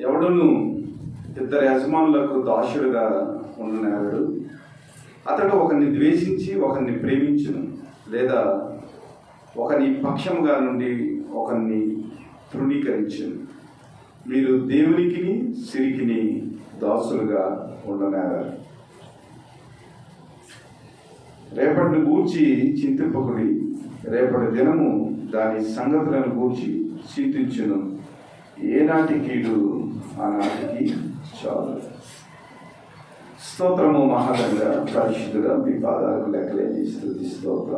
ఎవడును ఇద్దరు యజమానులకు దాసుడుగా ఉండనేవాడు. అతడు ఒకరిని ద్వేషించి ఒకరిని ప్రేమించును, లేదా ఒకని పక్షముగా నుండి ఒకరిని తృణీకరించును. మీరు దేవునికి సిరికిని దాసులుగా ఉండనేవారు. రేపటిని గూర్చి చింతింపకుడి, రేపటి దినము దాని సంగతులను గూర్చి చింతించును. ఏనాటి కీడు ఆనాటికి చాలు. స్తోత్రము మహాదంగా పరిశుద్ధుగా మీ పాదాలకు లెక్కలేని స్తుతి స్తోత్ర.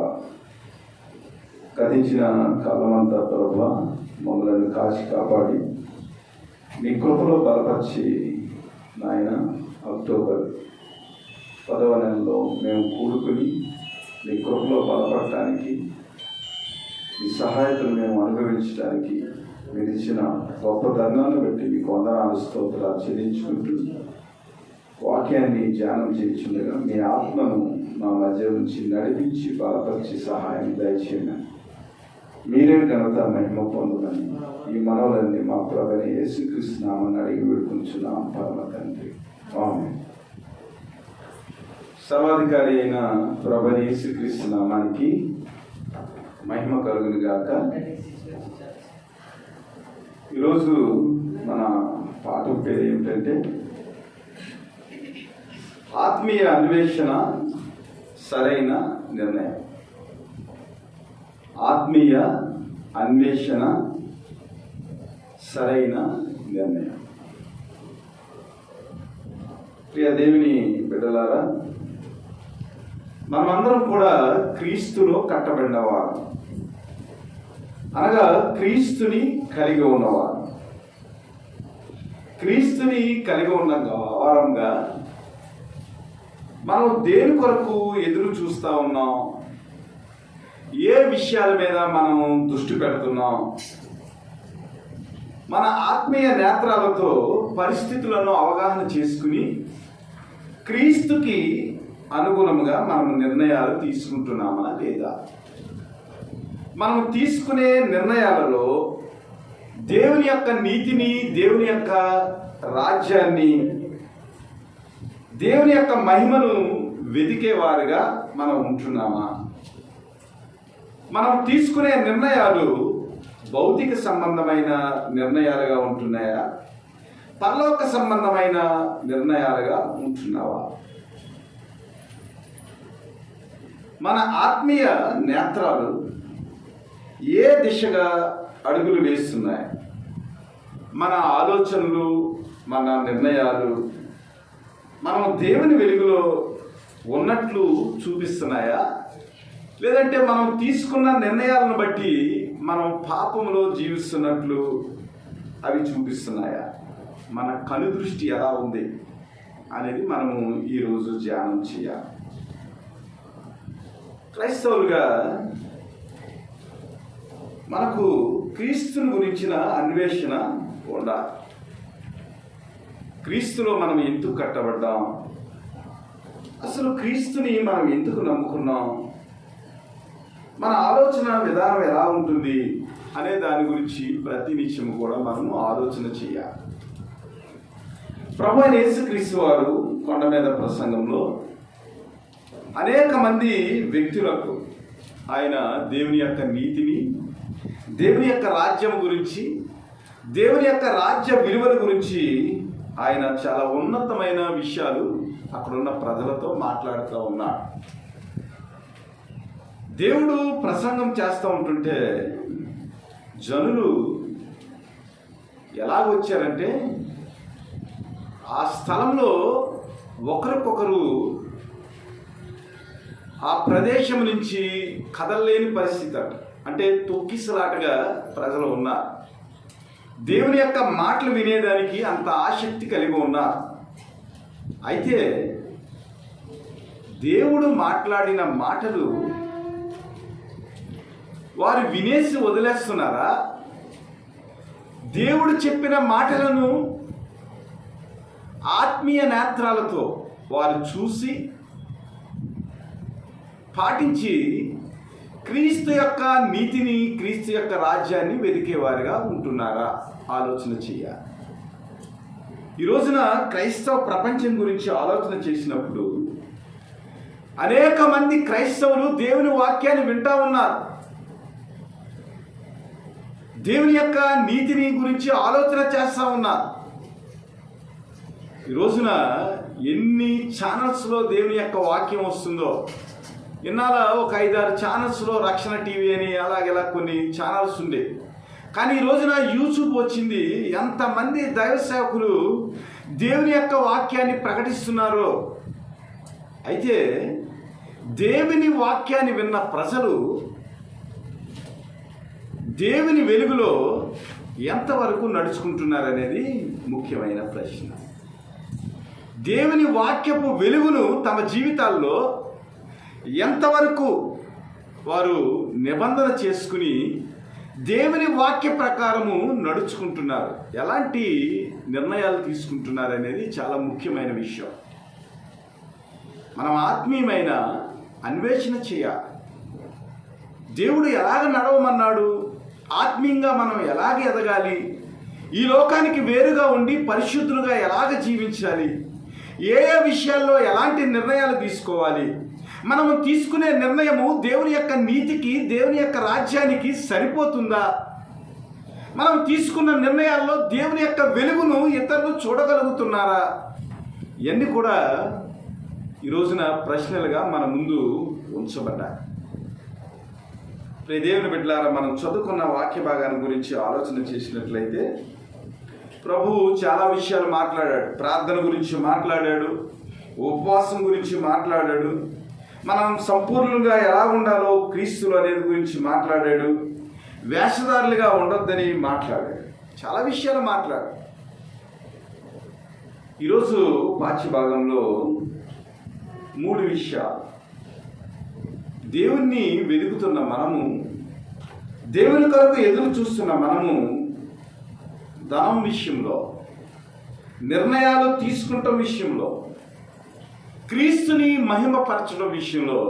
గతించిన కాలమంతా ప్రభువా మమ్మల్ని కాచి కాపాడి మీ కృపలో బలపరిచి నాయన అక్టోబర్ 10వ నెలలో మేము కూడుకుని మీ కృపలో బలపడటానికి, మీ సహాయతను మేము అనుభవించడానికి మీరు ఇచ్చిన గొప్ప ధర్నాలను బట్టి మీకు వందనాలు స్తోత్రాలు చెల్లించుకుంటూ వాక్యాన్ని ధ్యానం చేయించుండగా మీ ఆత్మను మా మధ్య నుంచి నడిపించి బలపరిచి సహాయం దయచేయండి. మీరే ఘనత మహిమ పొందమని ఈ మనవులన్నీ మా ప్రభువైన యేసుక్రీస్తు నామమున అడిగి వేడుకొనుచున్నాం పరమ తండ్రి. ఆమేన్. సర్వాధికారి అయిన ప్రభువైన యేసుక్రీస్తు నామానికి మహిమ కలుగును గాక. ఈరోజు మన పాఠం పేరు ఏమిటంటే ఆత్మీయ అన్వేషణ సరైన నిర్ణయం. ఆత్మీయ అన్వేషణ సరైన నిర్ణయం. ప్రియ దేవుని బిడ్డలారా, మనమందరం కూడా క్రీస్తులో కట్టబడినవారు, అనగా క్రీస్తుని కలిగి ఉన్నవారు. క్రీస్తుని కలిగి ఉన్న వారంగా మనం దేని కొరకు ఎదురు చూస్తూ ఉన్నాం, ఏ విషయాల మీద మనం దృష్టి పెడుతున్నాం, మన ఆత్మీయ నేత్రాలతో పరిస్థితులను అవగాహన చేసుకుని క్రీస్తుకి అనుగుణంగా మనం నిర్ణయాలు తీసుకుంటున్నామా లేదా? మనం తీసుకునే నిర్ణయాలలో దేవుని యొక్క నీతిని, దేవుని యొక్క రాజ్యాన్ని, దేవుని యొక్క మహిమను వెతికేవారుగా మనం ఉంటున్నామా? మనం తీసుకునే నిర్ణయాలు భౌతిక సంబంధమైన నిర్ణయాలుగా ఉంటున్నాయా, పరలోక సంబంధమైన నిర్ణయాలుగా ఉంటున్నావా? మన ఆత్మీయ నేత్రాలు ఏ దిశగా అడుగులు వేస్తున్నాయి? మన ఆలోచనలు, మన నిర్ణయాలు మనం దేవుని వెలుగులో ఉన్నట్లు చూపిస్తున్నాయా, లేదంటే మనం తీసుకున్న నిర్ణయాలను బట్టి మనం పాపంలో జీవిస్తున్నట్లు అవి చూపిస్తున్నాయా? మన కనుదృష్టి ఎలా ఉంది అనేది మనము ఈరోజు ధ్యానం చేయాలి. క్రైస్తవులుగా మనకు క్రీస్తుని గురించిన అన్వేషణ ఉండాలి. క్రీస్తులో మనం ఎందుకు కట్టబడ్డాం, అసలు క్రీస్తుని మనం ఎందుకు నమ్ముకున్నాం, మన ఆలోచన విధానం ఎలా ఉంటుంది అనే దాని గురించి ప్రతి నిత్యము కూడా మనము ఆలోచన చేయాలి. ప్రభువైన యేసుక్రీస్తు వారు కొండ మీద ప్రసంగంలో అనేక మంది వ్యక్తులకు ఆయన దేవుని యొక్క నీతిని, దేవుని యొక్క రాజ్యం గురించి, దేవుని యొక్క రాజ్య విలువల గురించి ఆయన చాలా ఉన్నతమైన విషయాలు అక్కడున్న ప్రజలతో మాట్లాడుతూ ఉన్నాడు. దేవుడు ప్రసంగం చేస్తూ ఉంటుంటే జనులు ఎలాగొచ్చారంటే ఆ స్థలంలో ఒకరికొకరు ఆ ప్రదేశం నుంచి కదలలేని పరిస్థితి, అంటే తొక్కిసలాటగా ప్రజలు ఉన్నారు. దేవుని యొక్క మాటలు వినేదానికి అంత ఆసక్తి కలిగి ఉన్నారు. అయితే దేవుడు మాట్లాడిన మాటలు వారు వినేసి వదిలేస్తున్నారా? దేవుడు చెప్పిన మాటలను ఆత్మీయ నేత్రాలతో వారు చూసి పాటించి క్రీస్తు యొక్క నీతిని, క్రీస్తు యొక్క రాజ్యాన్ని వెతికేవారుగా ఉంటున్నారా? ఆలోచన చేయాలి. ఈ రోజున క్రైస్తవ ప్రపంచం గురించి ఆలోచన చేసినప్పుడు అనేక మంది క్రైస్తవులు దేవుని వాక్యాన్ని వింటా ఉన్నారు. దేవుని యొక్క నీతిని గురించి ఆలోచన చేస్తూ ఉన్నారు. ఈ రోజున ఎన్ని ఛానల్స్లో దేవుని యొక్క వాక్యం వస్తుందో, ఇన్నాళ్ళ ఒక 5-6 ఛానల్స్లో రక్షణ టీవీ అని అలాగేలా కొన్ని ఛానల్స్ ఉండే. కానీ ఈ రోజున యూట్యూబ్ వచ్చింది. ఎంతమంది దైవ సేవకులు దేవుని యొక్క వాక్యాన్ని ప్రకటిస్తున్నారో. అయితే దేవుని వాక్యాన్ని విన్న ప్రజలు దేవుని వెలుగులో ఎంతవరకు నడుచుకుంటున్నారనేది ముఖ్యమైన ప్రశ్న. దేవుని వాక్యపు వెలుగును తమ జీవితాల్లో ఎంతవరకు వారు నిబంధన చేసుకుని దేవుని వాక్య ప్రకారము నడుచుకుంటున్నారు, ఎలాంటి నిర్ణయాలు తీసుకుంటున్నారు అనేది చాలా ముఖ్యమైన విషయం. మనం ఆత్మీయమైన అన్వేషణ చేయాలి. దేవుడు ఎలాగ నడవమన్నాడు, ఆత్మీయంగా మనం ఎలాగ ఎదగాలి, ఈ లోకానికి వేరుగా ఉండి పరిశుద్ధులుగా ఎలాగ జీవించాలి, ఏ ఏ విషయాల్లో ఎలాంటి నిర్ణయాలు తీసుకోవాలి, మనము తీసుకునే నిర్ణయము దేవుని యొక్క నీతికి, దేవుని యొక్క రాజ్యానికి సరిపోతుందా, మనం తీసుకున్న నిర్ణయాల్లో దేవుని యొక్క వెలుగును ఇతరులు చూడగలుగుతున్నారా, ఇవన్నీ కూడా ఈ రోజున ప్రశ్నలుగా మన ముందు ఉంచబడ్డాయి. దేవుని బిడ్డలారా, మనం చదువుకున్న వాక్య భాగాన్ని గురించి ఆలోచన చేసినట్లయితే ప్రభువు చాలా విషయాలు మాట్లాడాడు. ప్రార్థన గురించి మాట్లాడాడు, ఉపవాసం గురించి మాట్లాడాడు, మనం సంపూర్ణంగా ఎలా ఉండాలో క్రీస్తులు అనేది గురించి మాట్లాడాడు, వేషధారులుగా ఉండొద్దని మాట్లాడాడు, చాలా విషయాలు మాట్లాడాడు. ఈరోజు వాక్య భాగంలో 3 విషయాలు. దేవుణ్ణి వెతుకుతున్న మనము, దేవుని కొరకు ఎదురు చూస్తున్న మనము, ధనం విషయంలో, నిర్ణయాలు తీసుకుంటాం విషయంలో, క్రీస్తుని మహిమపరచడం విషయంలో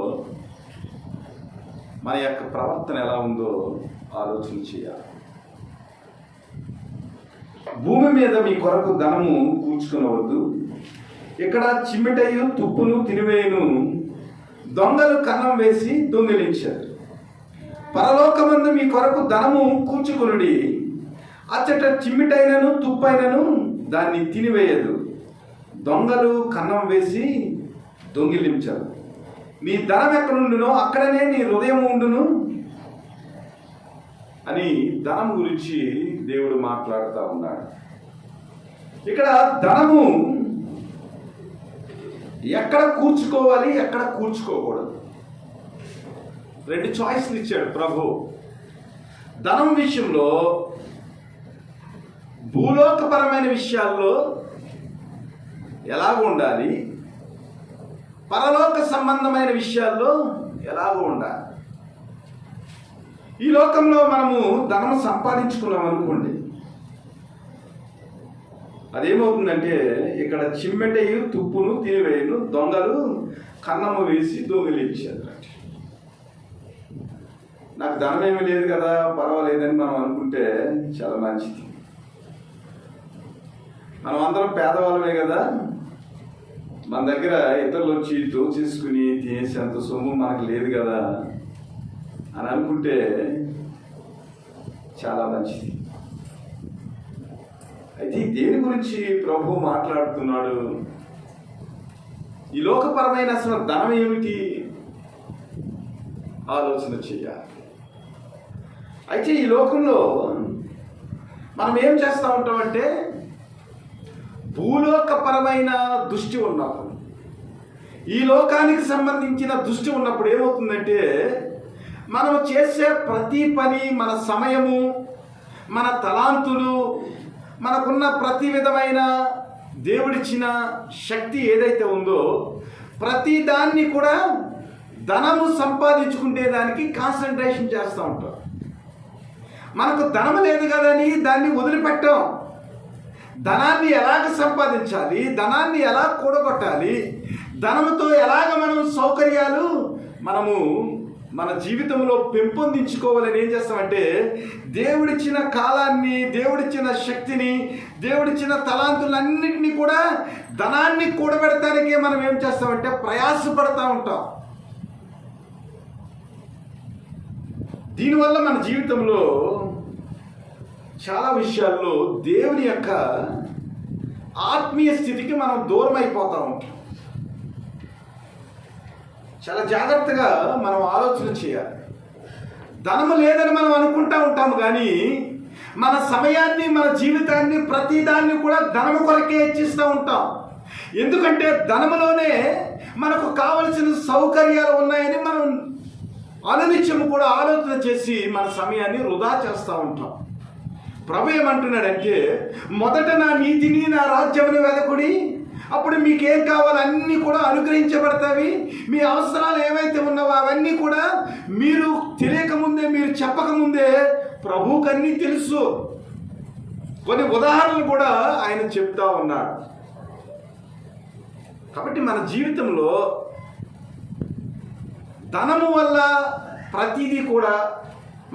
మన యొక్క ప్రవర్తన ఎలా ఉందో ఆలోచన చేయాలి. భూమి మీద మీ కొరకు ధనము కూర్చుకునవద్దు, ఇక్కడ చిమ్మిటయు తుప్పును తినివేయును, దొంగలు కన్నం వేసి దొంగిలించారు. పరలోకమందు మీ కొరకు ధనము కూర్చుకొనుడి, అచ్చట చిమ్మిటైనను తుప్పైనను దాన్ని తినివేయదు, దొంగలు కన్నం వేసి దొంగిలించారు. నీ ధనం ఎక్కడుండునో అక్కడనే నీ హృదయం ఉండును అని ధనం గురించి దేవుడు మాట్లాడుతూ ఉన్నాడు. ఇక్కడ ధనము ఎక్కడ కూర్చుకోవాలి, ఎక్కడ కూర్చుకోకూడదు, 2 చాయిస్లు ఇచ్చాడు ప్రభు. ధనం విషయంలో భూలోకపరమైన విషయాల్లో ఎలాగ ఉండాలి, పరలోక సంబంధమైన విషయాల్లో ఎలాగ ఉండాలి. ఈ లోకంలో మనము ధనం సంపాదించుకున్నాం అనుకోండి, అదేమవుతుందంటే ఇక్కడ చిమ్మెటయు తుప్పును తినివేయును, దొంగలు కన్నము వేసి దొంగిలించారు. నాకు ధనం ఏమీ లేదు కదా, పర్వాలేదని మనం అనుకుంటే చాలా మంచిది. మనం అందరం పేదవాళ్ళమే కదా, మన దగ్గర ఇతరులు వచ్చి దోచేసుకుని తినేసేంత సొమ్ము మనకు లేదు కదా అని అనుకుంటే చాలా మంచిది. అయితే దేని గురించి ప్రభు మాట్లాడుతున్నాడు, ఈ లోకపరమైన అసలు ధనం ఏమిటి ఆలోచన చేయాలి. అయితే ఈ లోకంలో మనం ఏం చేస్తూ ఉంటామంటే, భూలోకపరమైన దృష్టి ఉన్నప్పుడు, ఈ లోకానికి సంబంధించిన దృష్టి ఉన్నప్పుడు ఏమవుతుందంటే, మనం చేసే ప్రతి పని, మన సమయము, మన తలాంతులు, మనకున్న ప్రతి విధమైన దేవుడిచ్చిన శక్తి ఏదైతే ఉందో ప్రతి దాన్ని కూడా ధనము సంపాదించుకుంటే దానికి కాన్సన్ట్రేషన్ చేస్తూ ఉంటాం. మనకు ధనం లేదు కదని దాన్ని వదిలిపెట్టాం. ధనాన్ని ఎలాగ సంపాదించాలి, ధనాన్ని ఎలా కూడగొట్టాలి, ధనంతో ఎలాగ మనం సౌకర్యాలు మనము మన జీవితంలో పెంపొందించుకోవాలని ఏం చేస్తామంటే దేవుడిచ్చిన కాలాన్ని, దేవుడిచ్చిన శక్తిని, దేవుడిచ్చిన తలాంతులన్నింటినీ కూడా ధనాన్ని కూడబెడటానికే మనం ఏం చేస్తామంటే ప్రయాసపడతా ఉంటాం. దీనివల్ల మన జీవితంలో చాలా విషయాల్లో దేవుని యొక్క ఆత్మీయ స్థితికి మనం దూరం అయిపోతూ ఉంటాం. చాలా జాగ్రత్తగా మనం ఆలోచన చేయాలి. ధనము లేదని మనం అనుకుంటా ఉంటాము, కానీ మన సమయాన్ని, మన జీవితాన్ని, ప్రతిదాన్ని కూడా ధనము కొరకే హెచ్చిస్తూ ఉంటాం. ఎందుకంటే ధనములోనే మనకు కావలసిన సౌకర్యాలు ఉన్నాయని మనం అనునిత్యము కూడా ఆలోచన చేసి మన సమయాన్ని వృధా చేస్తూ ఉంటాం. ప్రభు ఏమంటున్నాడంటే, మొదట నా నీతిని, నా రాజ్యమును వెదకుడి, అప్పుడు మీకేం కావాలో అన్నీ కూడా అనుగ్రహించబడతాయి. మీ అవసరాలు ఏవైతే ఉన్నావో అవన్నీ కూడా మీరు తెలియకముందే, మీరు చెప్పకముందే ప్రభువుకు అన్నీ తెలుసు. కొన్ని ఉదాహరణలు కూడా ఆయన చెప్తా ఉన్నాడు. కాబట్టి మన జీవితంలో ధనము వల్ల ప్రతిదీ కూడా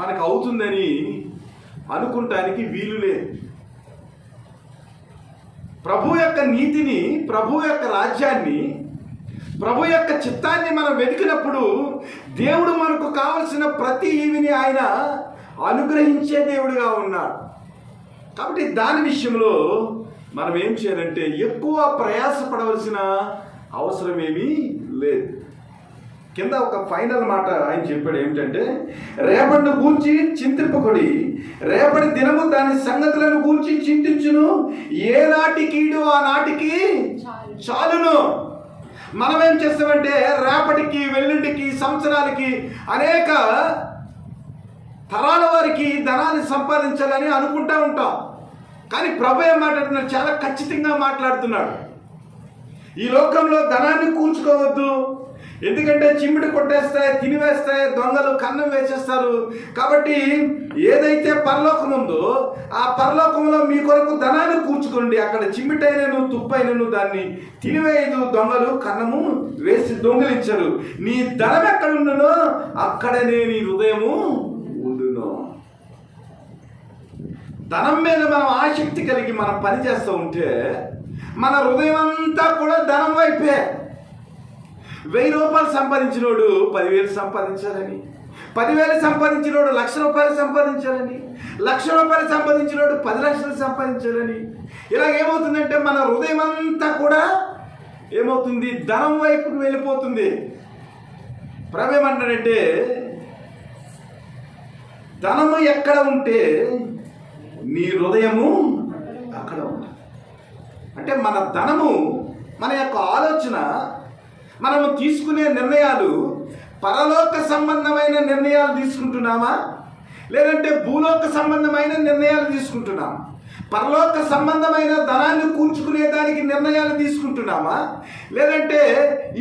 మనకు అవుతుందని అనుకుంటానికి వీలు లేదు. ప్రభు యొక్క నీతిని, ప్రభు యొక్క రాజ్యాన్ని, ప్రభు యొక్క చిత్తాన్ని మనం వెతికినప్పుడు దేవుడు మనకు కావలసిన ప్రతి ఈవిని ఆయన అనుగ్రహించే దేవుడిగా ఉన్నాడు. కాబట్టి దాని విషయంలో మనం ఏం చేయాలంటే ఎక్కువ ప్రయాసపడవలసిన అవసరం ఏమీ లేదు. కింద ఒక ఫైనల్ మాట ఆయన చెప్పాడు ఏమిటంటే, రేపటిని గూర్చి చింతింపకొడి, రేపటి దినము దాని సంగతులను గూర్చి చింతించును, ఏ నాటికీడు ఆ నాటికి చాలును. మనం ఏం చేస్తామంటే రేపటికి, వెల్లుండికి, సంవత్సరాలకి, అనేక తరాల వారికి ధనాన్ని సంపాదించాలని అనుకుంటా ఉంటాం. కానీ ప్రభు ఏం మాట్లాడుతున్నాడు, చాలా ఖచ్చితంగా మాట్లాడుతున్నాడు. ఈ లోకంలో ధనాన్ని కూర్చుకోవద్దు, ఎందుకంటే చిమ్మిడి కొట్టేస్తాయి, తినివేస్తాయి, దొంగలు కన్నం వేసేస్తారు. కాబట్టి ఏదైతే పరలోకం ఉందో ఆ పరలోకంలో మీ కొరకు ధనాన్ని కూర్చుకోండి. అక్కడ చిమ్మిటైనను తుప్పైనను దాన్ని తినివేయదు, దొంగలు కన్నము వేసి దొంగిలించరు. నీ ధనం ఎక్కడ ఉండునో అక్కడనే నీ హృదయము ఉండును. ధనం మీద మనం ఆసక్తి కలిగి మనం పని చేస్తూ ఉంటే మన హృదయం అంతా కూడా ధనం వైపే. 1000 రూపాయలు సంపాదించినోడు 10,000 సంపాదించాలని, 10,000 సంపాదించినోడు 1,00,000 రూపాయలు సంపాదించాలని, 1,00,000 రూపాయలు సంపాదించినోడు 10 లక్షలు సంపాదించాలని. ఇలాగేమవుతుందంటే మన హృదయం అంతా కూడా ఏమవుతుంది, ధనం వైపుకు వెళ్ళిపోతుంది. ప్రభు ఏమంటాడంటే, ధనము ఎక్కడ ఉంటే నీ హృదయము అక్కడ ఉంటుంది. అంటే మన ధనము, మన యొక్క ఆలోచన, మనము తీసుకునే నిర్ణయాలు పరలోక సంబంధమైన నిర్ణయాలు తీసుకుంటున్నామా, లేదంటే భూలోక సంబంధమైన నిర్ణయాలు తీసుకుంటున్నామా? పరలోక సంబంధమైన ధనాన్ని కూర్చుకునే దానికి నిర్ణయాలు తీసుకుంటున్నామా, లేదంటే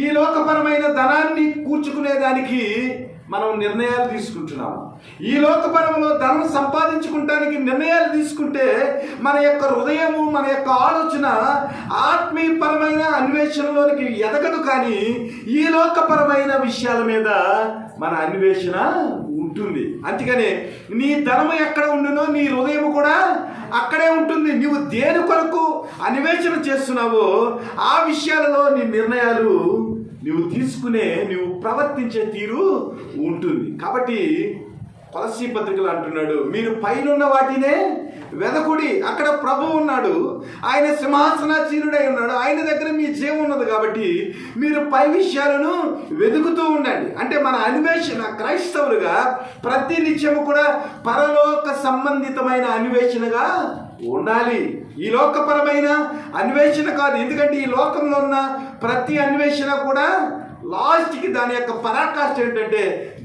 ఈ లోకపరమైన ధనాన్ని కూర్చుకునే దానికి మనం నిర్ణయాలు తీసుకుంటున్నాము? ఈ లోకపరంలో ధనం సంపాదించుకుంటానికి నిర్ణయాలు తీసుకుంటే మన యొక్క హృదయము, మన యొక్క ఆలోచన ఆత్మీయపరమైన అన్వేషణలోనికి ఎదగదు. కానీ ఈ లోకపరమైన విషయాల మీద మన అన్వేషణ ఉంటుంది. అందుకనే నీ ధనము ఎక్కడ ఉండునో నీ హృదయం కూడా అక్కడే ఉంటుంది. నువ్వు దేని కొరకు అన్వేషణ చేస్తున్నావో ఆ విషయాలలో నీ నిర్ణయాలు నువ్వు తీసుకునే, నువ్వు ప్రవర్తించే తీరు ఉంటుంది. కాబట్టి కొలస్సీ పత్రికలు అంటున్నాడు, మీరు పైనున్న వాటినే వెదకుడి. అక్కడ ప్రభువు ఉన్నాడు, ఆయన సింహాసనాసీనుడై ఉన్నాడు, ఆయన దగ్గర మీ జీవం ఉన్నది. కాబట్టి మీరు పై విషయాలను వెతుకుతూ ఉండండి. అంటే మన అన్వేషణ క్రైస్తవులుగా ప్రతి నిత్యము కూడా పరలోక సంబంధితమైన అన్వేషణగా ఉండాలి. ఈ లోకపరమైన అన్వేషణ కాదు. ఎందుకంటే ఈ లోకంలో ఉన్న ప్రతి అన్వేషణ కూడా లాస్ట్కి దాని యొక్క పరాకాష్ఠ ఏంటంటే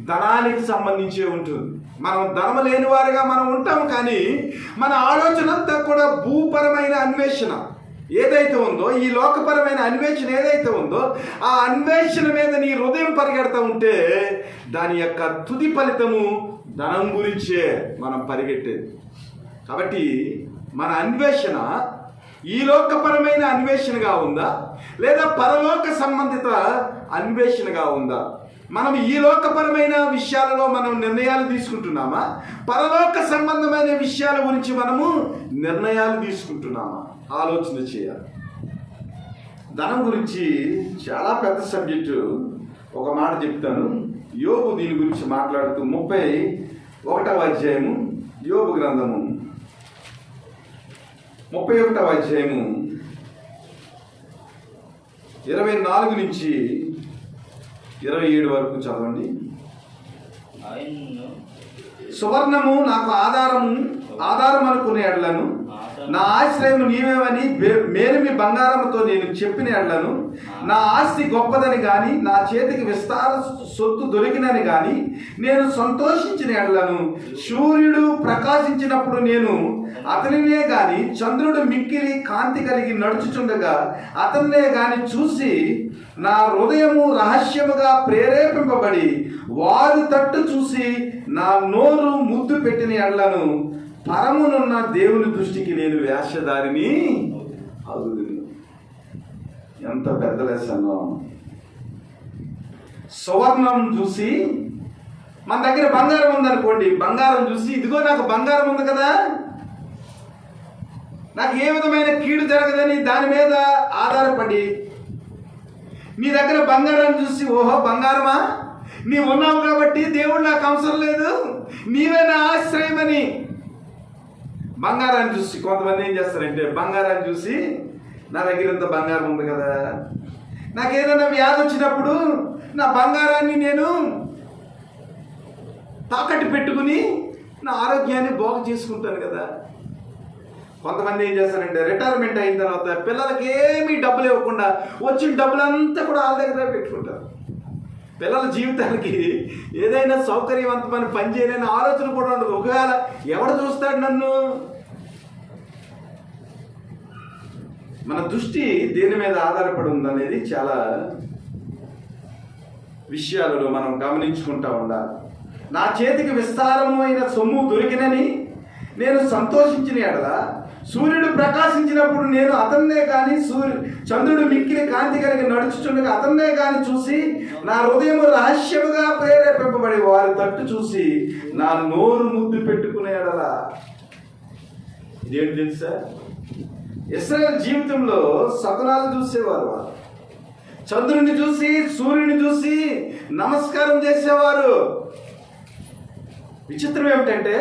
ధనానికి సంబంధించే ఉంటుంది. మనం ధనము లేని వారిగా మనం ఉంటాం, కానీ మన ఆలోచన అంతా కూడా భూపరమైన అన్వేషణ ఏదైతే ఉందో, ఈ లోకపరమైన అన్వేషణ ఏదైతే ఉందో ఆ అన్వేషణ మీద నీ హృదయం పరిగెడతా ఉంటే దాని యొక్క తుది ఫలితము ధనం గురించే మనం పరిగెట్టేది. కాబట్టి మన అన్వేషణ ఈ లోకపరమైన అన్వేషణగా ఉందా, లేదా పరలోక సంబంధిత అన్వేషణగా ఉందా? మనం ఈ లోకపరమైన విషయాలలో మనం నిర్ణయాలు తీసుకుంటున్నామా, పరలోక సంబంధమైన విషయాల గురించి మనము నిర్ణయాలు తీసుకుంటున్నామా ఆలోచన చేయాలి. ధనం గురించి చాలా పెద్ద సబ్జెక్టు. ఒక మాట చెప్తాను. యోబు దీని గురించి మాట్లాడుతూ 31వ అధ్యాయము, యోబు గ్రంథము 31వ అధ్యాయము 24 నుంచి 27 వరకు చదవండి. సువర్ణము నాకు ఆధారం అనుకునే ఎడ్లను, నా ఆశ్రయము నీవేమని మేలిమి బంగారముతో నేను చెప్పిన ఎడ్లను, నా ఆస్తి గొప్పదని గాని, నా చేతికి విస్తార సొత్తు దొరికినని గాని నేను సంతోషించిన ఎడ్లను, సూర్యుడు ప్రకాశించినప్పుడు నేను అతనినే గాని, చంద్రుడు మిక్కిలి కాంతి కలిగి నడుచుచుండగా అతనినే గాని చూసి నా హృదయము రహస్యముగా ప్రేరేపింపబడి వారు తట్టు చూసి నా నోరు ముద్దు పెట్టిన ఎడ్లను, పరమునున్న దేవుని దృష్టికి నేను వేషధారిని అగుదును. ఎంత పెద్ద లెసనో. సువర్ణం చూసి, మన దగ్గర బంగారం ఉందనుకోండి, బంగారం చూసి ఇదిగో నాకు బంగారం ఉంది కదా, నాకు ఏ విధమైన కీడు జరగదని దాని మీద ఆధారపడి, నీ దగ్గర బంగారాన్ని చూసి ఓహో బంగారమా, నీవు ఉన్నావు కాబట్టి దేవుడు నాకు అవసరం లేదు, నీవే నా ఆశ్రయమని బంగారాన్ని చూసి కొంతమంది ఏం చేస్తారంటే, బంగారాన్ని చూసి నా దగ్గర ఇంత బంగారం ఉంది కదా, నాకు ఏదైనా వ్యాధి వచ్చినప్పుడు నా బంగారాన్ని నేను తాకట్టు పెట్టుకుని నా ఆరోగ్యాన్ని బాగు చేసుకుంటాను కదా. కొంతమంది ఏం చేస్తారంటే, రిటైర్మెంట్ అయిన తర్వాత పిల్లలకి ఏమీ డబ్బులు ఇవ్వకుండా వచ్చిన డబ్బులంతా కూడా వాళ్ళ దగ్గర పెట్టుకుంటారు. పిల్లల జీవితానికి ఏదైనా సౌకర్యవంతమైన పని చేయలేని ఆలోచన కూడా ఉండదు. ఒకవేళ ఎవడు చూస్తాడు నన్ను? మన దృష్టి దేని మీద ఆధారపడి ఉందనేది చాలా విషయాలలో మనం గమనించుకుంటా ఉండాలి. నా చేతికి విస్తారమైన సొమ్ము దొరికినని నేను సంతోషించిన ఎడల, సూర్యుడు ప్రకాశించినప్పుడు నేను అతన్నే కానీ, చంద్రుడు మిక్కిలి కాంతి కలిగి నడుచుచుండగా అతన్నే కానీ చూసి నా హృదయము రహస్యముగా ప్రేరేపింపబడి వారి తట్టు చూసి నా నోరు ముద్దు పెట్టుకునే ఎడల. ఇదేంటి తెలుసా? ఇశ్రాయేలు జీవితంలో శకునాలు చూసేవారు. వారు చంద్రుని చూసి, సూర్యుని చూసి నమస్కారం చేసేవారు. విచిత్రం ఏమిటంటే,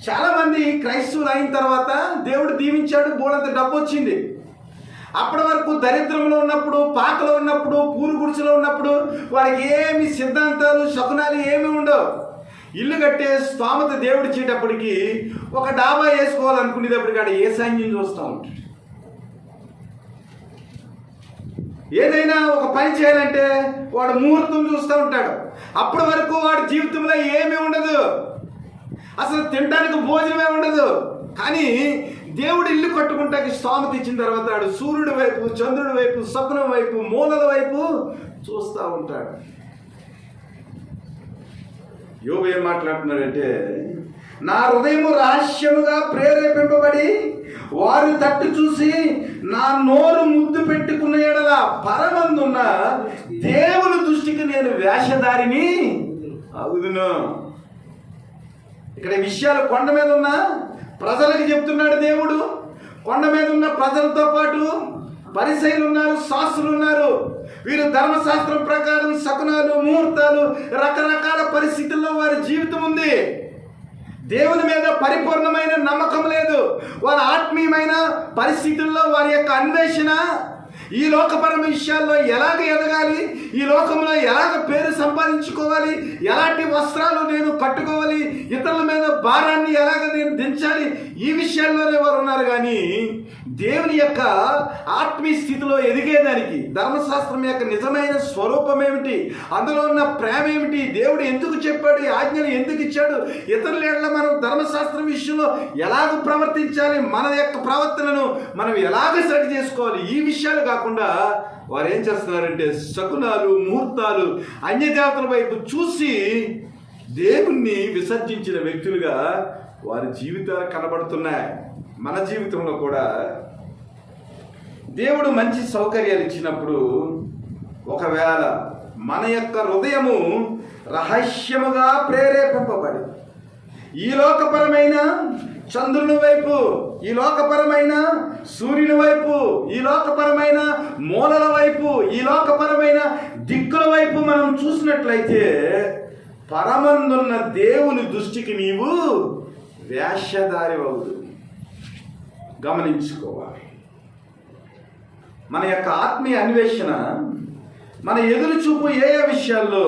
చాలామంది క్రైస్తవులు అయిన తర్వాత దేవుడు దీవించాడు, బోడంత డబ్బు వచ్చింది. అప్పటి వరకు దరిద్రంలో ఉన్నప్పుడు, పాకలో ఉన్నప్పుడు, పూరు గుడిసెలో ఉన్నప్పుడు వారికి ఏమి సిద్ధాంతాలు, శకునాలు ఏమి ఉండవు. ఇల్లు కట్టే స్తోమత దేవుడు ఇచ్చేటప్పటికి ఒక డాబా వేసుకోవాలనుకునేటప్పటికి ఆడ ఏ సైన్యం చూస్తూ ఉంటాడు. ఏదైనా ఒక పని చేయాలంటే వాడు ముహూర్తం చూస్తూ ఉంటాడు. అప్పటి వరకు వాడి జీవితంలో ఏమీ ఉండదు, అసలు తినడానికి భోజనమే ఉండదు. కానీ దేవుడు ఇల్లు కట్టుకుంటాకి స్తోమత ఇచ్చిన తర్వాత వాడు సూర్యుడి వైపు, చంద్రుడి వైపు, శకునం వైపు, మూలల వైపు చూస్తూ ఉంటాడు. యోబు ఏం మాట్లాడుతున్నాడంటే, నా హృదయము రహస్యముగా ప్రేరేపింపబడి వారు తట్టు చూసి నా నోరు ముద్దు పెట్టుకునే ఎడల పరమందున్న దేవుని దృష్టికి నేను వేషధారిని అగుదును. ఇక్కడ విషయాలు కొండ మీద ఉన్న ప్రజలకు చెప్తున్నాడు దేవుడు. కొండ మీద ఉన్న ప్రజలతో పాటు పరిసయ్యులు ఉన్నారు, శాస్త్రులు ఉన్నారు. వీరు ధర్మశాస్త్రం ప్రకారం శకునాలు, ముహూర్తాలు, రకరకాల పరిస్థితుల్లో వారి జీవితం ఉంది. దేవుని మీద పరిపూర్ణమైన నమ్మకం లేదు. వారి ఆత్మీయమైన పరిస్థితుల్లో వారి యొక్క అన్వేషణ ఈ లోకపరమైన విషయాల్లో ఎలాగ ఎదగాలి, ఈ లోకంలో ఎలాగ పేరు సంపాదించుకోవాలి, ఎలాంటి వస్త్రాలు నేను కట్టుకోవాలి, ఇతరుల మీద భారాన్ని ఎలాగ నేను దించాలి, ఈ విషయాల్లోనే వారు ఉన్నారు. కానీ దేవుని యొక్క ఆత్మీయ స్థితిలో ఎదిగేదానికి ధర్మశాస్త్రం యొక్క నిజమైన స్వరూపం ఏమిటి, అందులో ఉన్న ప్రేమ ఏమిటి, దేవుడు ఎందుకు చెప్పాడు, ఈ ఆజ్ఞలు ఎందుకు ఇచ్చాడు, ఇతరుల ఎడల మనం ధర్మశాస్త్రం విషయంలో ఎలాగ ప్రవర్తించాలి, మన యొక్క ప్రవర్తనను మనం ఎలాగ సరి చేసుకోవాలి, ఈ విషయాలు కాకుండా వారు ఏం చేస్తున్నారంటే శకునాలు, ముహూర్తాలు, అన్యదేవతల వైపు చూసి దేవుణ్ణి విసర్జించిన వ్యక్తులుగా వారి జీవితాలు కనబడుతున్నాయి. మన జీవితంలో కూడా దేవుడు మంచి సౌకర్యాలు ఇచ్చినప్పుడు ఒకవేళ మన యొక్క హృదయము రహస్యముగా ప్రేరేపింపబడి ఈ లోకపరమైన చంద్రుని వైపు, ఈ లోకపరమైన సూర్యుని వైపు, ఈ లోకపరమైన మూలల వైపు, ఈ లోకపరమైన దిక్కుల వైపు మనం చూసినట్లయితే పరమందున్న దేవుని దృష్టికి నీవు వేషధారి అవుదు. గమనించుకోవాలి. మన యొక్క ఆత్మీయ అన్వేషణ, మన ఎదురు చూపు ఏ విషయాల్లో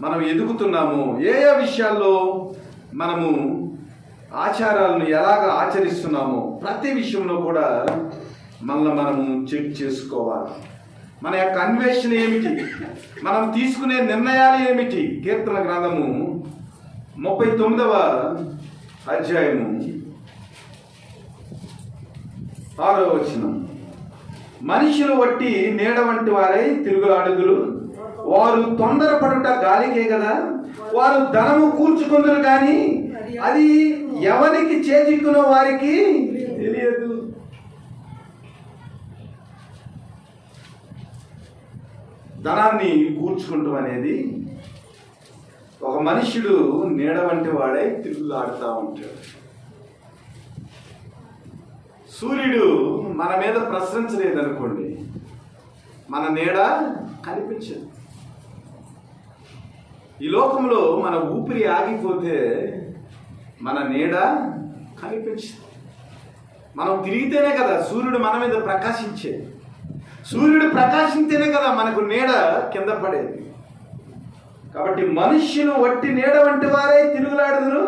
మనం ఎదుగుతున్నాము, ఏ విషయాల్లో మనము ఆచారాలను ఎలాగ ఆచరిస్తున్నామో ప్రతి విషయంలో కూడా మనము చెక్ చేసుకోవాలి. మన యొక్క అన్వేషణ ఏమిటి, మనం తీసుకునే నిర్ణయాలు ఏమిటి. కీర్తన గ్రంథము 39వ అధ్యాయము 6వ వచనం. మనుషులు వట్టి నీడ వంటి వారై తిరుగులాడుదురు, వారు తొందరపడుట గాలికే కదా. వారు ధనము కూర్చుకుందరు కానీ అది ఎవరికి చేజిక్కునో వారికి తెలియదు. ధనాన్ని కూర్చుకుంటాం అనేది ఒక మనుష్యుడు నీడ వంటి వాడై తిరుగులాడుతూ ఉంటాడు. సూర్యుడు మన మీద ప్రసరించలేదనుకోండి, మన నీడ కనిపించదు. ఈ లోకంలో మన ఊపిరి ఆగిపోతే మన నీడ కనిపించదు. మనం తిరిగితేనే కదా సూర్యుడు మన మీద ప్రకాశించేది. సూర్యుడు ప్రకాశించేనే కదా మనకు నీడ కింద పడేది. కాబట్టి మనుష్యులు వట్టి నీడ వంటి వారే తిరుగులాడుదురు,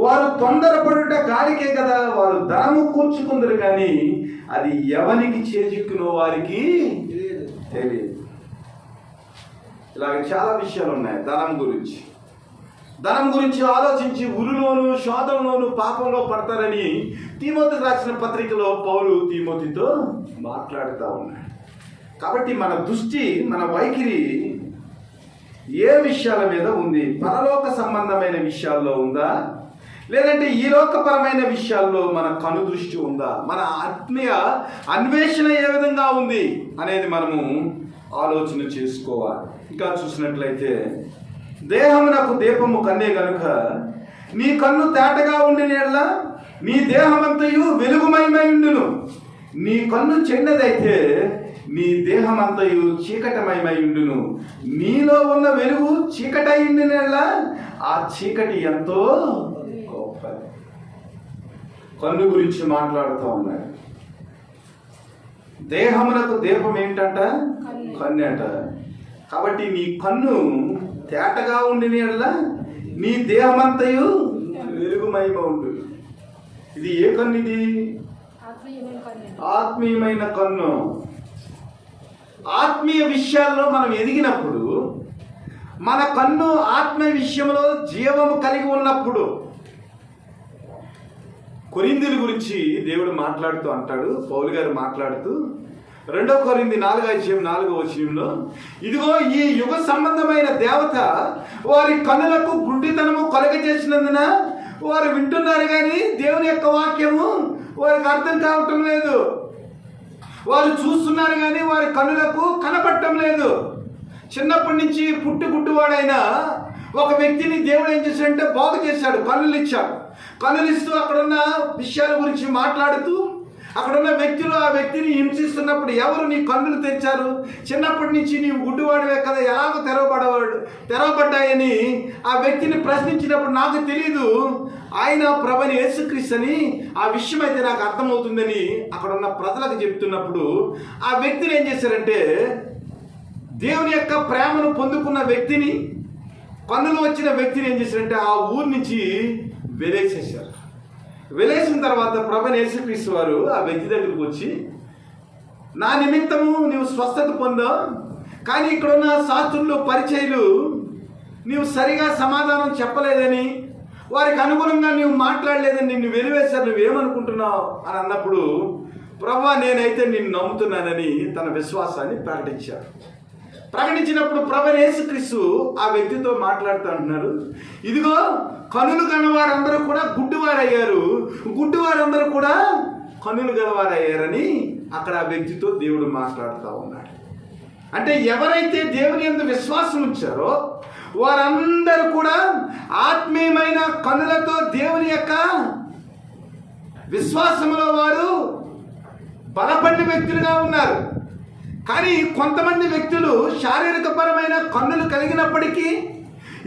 వారు తొందరపడుట గాలికే కదా. వారు ధనము కూర్చుకుందరు కానీ అది ఎవరికి చేజిక్కునో వారికి తెలియదు. ఇలాగ చాలా విషయాలు ఉన్నాయి ధనం గురించి ఆలోచించి ఉరులోను శోధనలోను పాపంలో పడతారని తీమోతికి రాసిన పత్రికలో పౌలు తీమోతితో మాట్లాడుతూ ఉన్నాడు. కాబట్టి మన దృష్టి, మన వైఖరి ఏ విషయాల మీద ఉంది? పరలోక సంబంధమైన విషయాల్లో ఉందా, లేదంటే ఈ లోకపరమైన విషయాల్లో మన కను దృష్టి ఉందా? మన ఆత్మీయ అన్వేషణ ఏ విధంగా ఉంది అనేది మనము ఆలోచన చేసుకోవాలి. ఇంకా చూసినట్లయితే దేహమునకు దీపము కన్నే గనుక నీ కన్ను తేటగా ఉండిన యెడల నీ దేహమంతయు వెలుగుమయమైండును. నీ కన్ను చెడ్డదైతే నీ దేహమంతయు చీకటమయమైండును. నీలో ఉన్న వెలుగు చీకటయిండిన యెడల ఆ చీకటి ఎంతో గొప్పది. కన్ను గురించి మాట్లాడుతూ ఉన్నాడు. దేహమునకు దీపం ఏంటంట? కన్ను అంట. కాబట్టి నీ కన్ను తేటగా ఉండిన యెడల నీ దేహమంతయు వెలుగుమయమ ఉండు. ఇది ఏ కన్ను? ఇది ఆత్మీయమైన కన్ను. ఆత్మీయ విషయాల్లో మనం ఎదిగినప్పుడు, మన కన్ను ఆత్మీయ విషయంలో జీవము కలిగి ఉన్నప్పుడు, కొరింథీయుల గురించి దేవుడు మాట్లాడుతూ అంటాడు, పౌలు గారు మాట్లాడుతూ 2 కొరింథీ 4:4 ఇదిగో ఈ యుగ సంబంధమైన దేవత వారి కన్నులకు గుడ్డితనము కలుగజేసినందున వారు వింటున్నారు కానీ దేవుని యొక్క వాక్యము వారికి అర్థం కావటం లేదు. వారు చూస్తున్నారు కానీ వారి కన్నులకు కనపడటం లేదు. చిన్నప్పటి నుంచి గుడ్డివాడైన ఒక వ్యక్తిని దేవుడు ఏం చేశాడంటే బాగు చేశాడు, కన్నులు ఇచ్చాడు. కన్నులు ఇస్తూ అక్కడున్న విషయాల గురించి మాట్లాడుతూ అక్కడున్న వ్యక్తులు ఆ వ్యక్తిని హింసిస్తున్నప్పుడు ఎవరు నీ కన్నులు తెరిచారు? చిన్నప్పటి నుంచి నీవు గుడ్డివాడివే కదా, ఎలాగో తెరవబడ్డాయని ఆ వ్యక్తిని ప్రశ్నించినప్పుడు నాకు తెలియదు, ఆయన ప్రభువైన యేసుక్రీస్తు అని ఆ విషయం అయితే నాకు అర్థమవుతుందని అక్కడున్న ప్రజలకు చెప్తున్నప్పుడు ఆ వ్యక్తిని ఏం చేశారంటే, దేవుని యొక్క ప్రేమను పొందుకున్న వ్యక్తిని, కన్నులు వచ్చిన వ్యక్తిని ఏం చేశారంటే ఆ ఊరి నుంచి వెలేసేశారు. వెలేసిన తర్వాత ప్రభువైన యేసుక్రీస్తు వారు ఆ వ్యక్తి దగ్గరికి వచ్చి, నా నిమిత్తము నీవు స్వస్థత పొందావు, కానీ ఇక్కడున్న శాస్త్రులు పరిచయులు నీవు సరిగా సమాధానం చెప్పలేదని, వారికి అనుగుణంగా నీవు మాట్లాడలేదని నిన్ను వెలివేశారు, నువ్వేమనుకుంటున్నావు అని అన్నప్పుడు, ప్రభువా నేనైతే నిన్ను నమ్ముతున్నానని తన విశ్వాసాన్ని ప్రకటించారు. ప్రకటించినప్పుడు ప్రభువైన యేసుక్రీస్తు ఆ వ్యక్తితో మాట్లాడుతూ అంటున్నారు, ఇదిగో కన్నులు గలవారందరూ కూడా గుడ్డివారయ్యారు, గుడ్డివారందరూ కూడా కన్నులు గలవారయ్యారని అక్కడ ఆ వ్యక్తితో దేవుడు మాట్లాడుతూ ఉన్నాడు. అంటే ఎవరైతే దేవుని యందు విశ్వాసం ఉంచారో వారందరూ కూడా ఆత్మీయమైన కన్నులతో దేవుని యొక్క విశ్వాసంలో వారు బలపడిన వ్యక్తులుగా ఉన్నారు. కానీ కొంతమంది వ్యక్తులు శారీరకపరమైన కన్నులు కలిగినప్పటికీ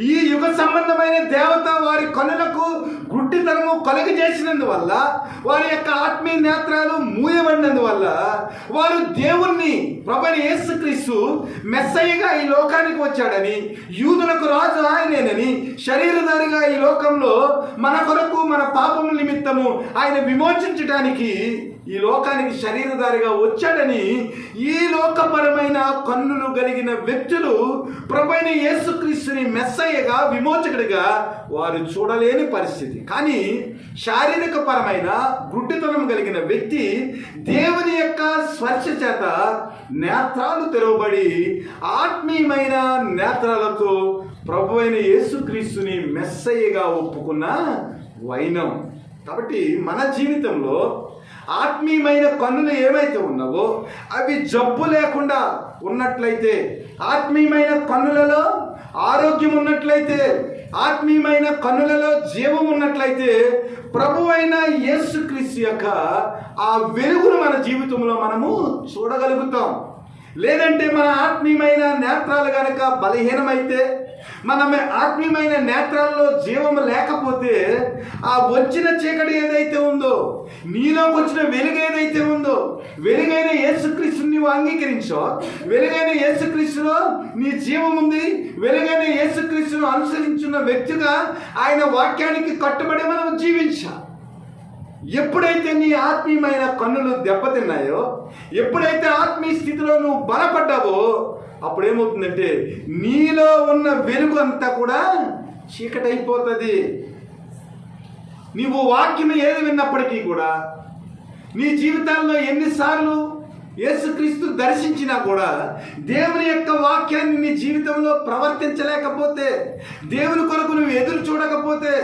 ఈ యుగ సంబంధమైన దేవత వారి కన్నులకు గుడ్డితనము కలుగజేసినందువల్ల, వారి యొక్క ఆత్మీయ నేత్రాలు మూయబడినందువల్ల వారు దేవుణ్ణి, ప్రభువైన యేసుక్రీస్తు మెస్సయ్యగా ఈ లోకానికి వచ్చాడని, యూదులకు రాజు ఆయనేనని, శరీరధారిగా ఈ లోకంలో మన కొరకు మన పాపముల నిమిత్తము ఆయన విమోచించడానికి ఈ లోకానికి శరీరధారిగా వచ్చాడని ఈ లోకపరమైన కన్నులు కలిగిన వ్యక్తులు ప్రభువైన యేసుక్రీస్తుని మెస్సయ్యగా, విమోచకుడిగా వారు చూడలేని పరిస్థితి. కానీ శారీరక పరమైన గుడ్డితనం కలిగిన వ్యక్తి దేవుని యొక్క స్పర్శ చేత నేత్రాలు తెరవబడి ఆత్మీయమైన నేత్రాలతో ప్రభువైన యేసుక్రీస్తుని మెస్సయ్యగా ఒప్పుకున్న వైనం. కాబట్టి మన జీవితంలో ఆత్మీయమైన కన్నులు ఏమైతే ఉన్నావో అవి జబ్బు లేకుండా ఉన్నట్లయితే, ఆత్మీయమైన కన్నులలో ఆరోగ్యం ఉన్నట్లయితే, ఆత్మీయమైన కన్నులలో జీవం ఉన్నట్లయితే ప్రభువైన యేసుక్రీస్తు యొక్క ఆ వెలుగును మన జీవితంలో మనము చూడగలుగుతాం. లేదంటే మన ఆత్మీయమైన నేత్రాలు కనుక బలహీనమైతే, మన ఆత్మీయమైన నేత్రాల్లో జీవము లేకపోతే ఆ వచ్చిన చీకటి ఏదైతే ఉందో, నీలోకి వచ్చిన వెలుగు ఏదైతే ఉందో, వెలుగైన యేసుక్రీస్తుని నీవు అంగీకరించో, వెలుగైన యేసుక్రీస్తులో నీ జీవం ఉంది, వెలుగైన యేసుక్రీస్తును అనుసరించున్న వ్యక్తిగా ఆయన వాక్యానికి కట్టుబడి మనం జీవించాలి. ఎప్పుడైతే నీ ఆత్మీయమైన కన్నులు దెబ్బతిన్నాయో, ఎప్పుడైతే ఆత్మీయ స్థితిలో నువ్వు బలపడ్డావో, అప్పుడేమవుతుందంటే నీలో ఉన్న వెలుగు అంతా కూడా చీకటైపోతుంది. నీవు వాక్యం ఏది విన్నప్పటికీ కూడా, నీ జీవితాల్లో ఎన్నిసార్లు యేసుక్రీస్తు దర్శించినా కూడా దేవుని యొక్క వాక్యాన్ని నీ జీవితంలో ప్రవర్తించలేకపోతే, దేవుని కొరకు నువ్వు ఎదురు చూడకపోతే,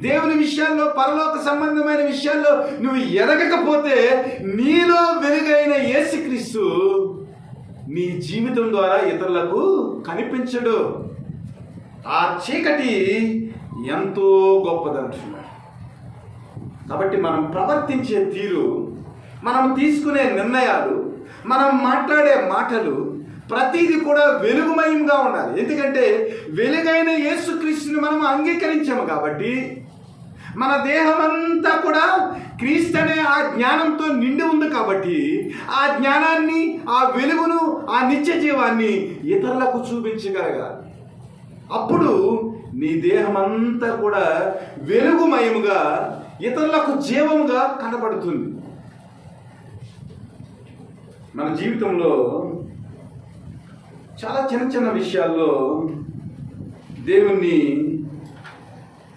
దేవుని విషయాల్లో, పరలోక సంబంధమైన విషయాల్లో నువ్వు ఎదగకపోతే నీలో వెలుగైన యేసుక్రీస్తు నీ జీవితం ద్వారా ఇతరులకు కనిపించడు. ఆ చీకటి ఎంతో గొప్పదంటున్నాడు. కాబట్టి మనం ప్రవర్తించే తీరు, మనం తీసుకునే నిర్ణయాలు, మనం మాట్లాడే మాటలు ప్రతిదీ కూడా వెలుగుమయంగా ఉండాలి. ఎందుకంటే వెలుగైన యేసుక్రీస్తుని మనం అంగీకరించాము కాబట్టి మన దేహం అంతా కూడా క్రీస్తు అనే ఆ జ్ఞానంతో నిండి ఉంది కాబట్టి ఆ జ్ఞానాన్ని, ఆ వెలుగును, ఆ నిత్య జీవాన్ని ఇతరులకు చూపించగలగాలి. అప్పుడు నీ దేహం అంతా కూడా వెలుగుమయముగా, ఇతరులకు జీవముగా కనబడుతుంది. మన జీవితంలో చాలా చిన్న చిన్న విషయాల్లో దేవుణ్ణి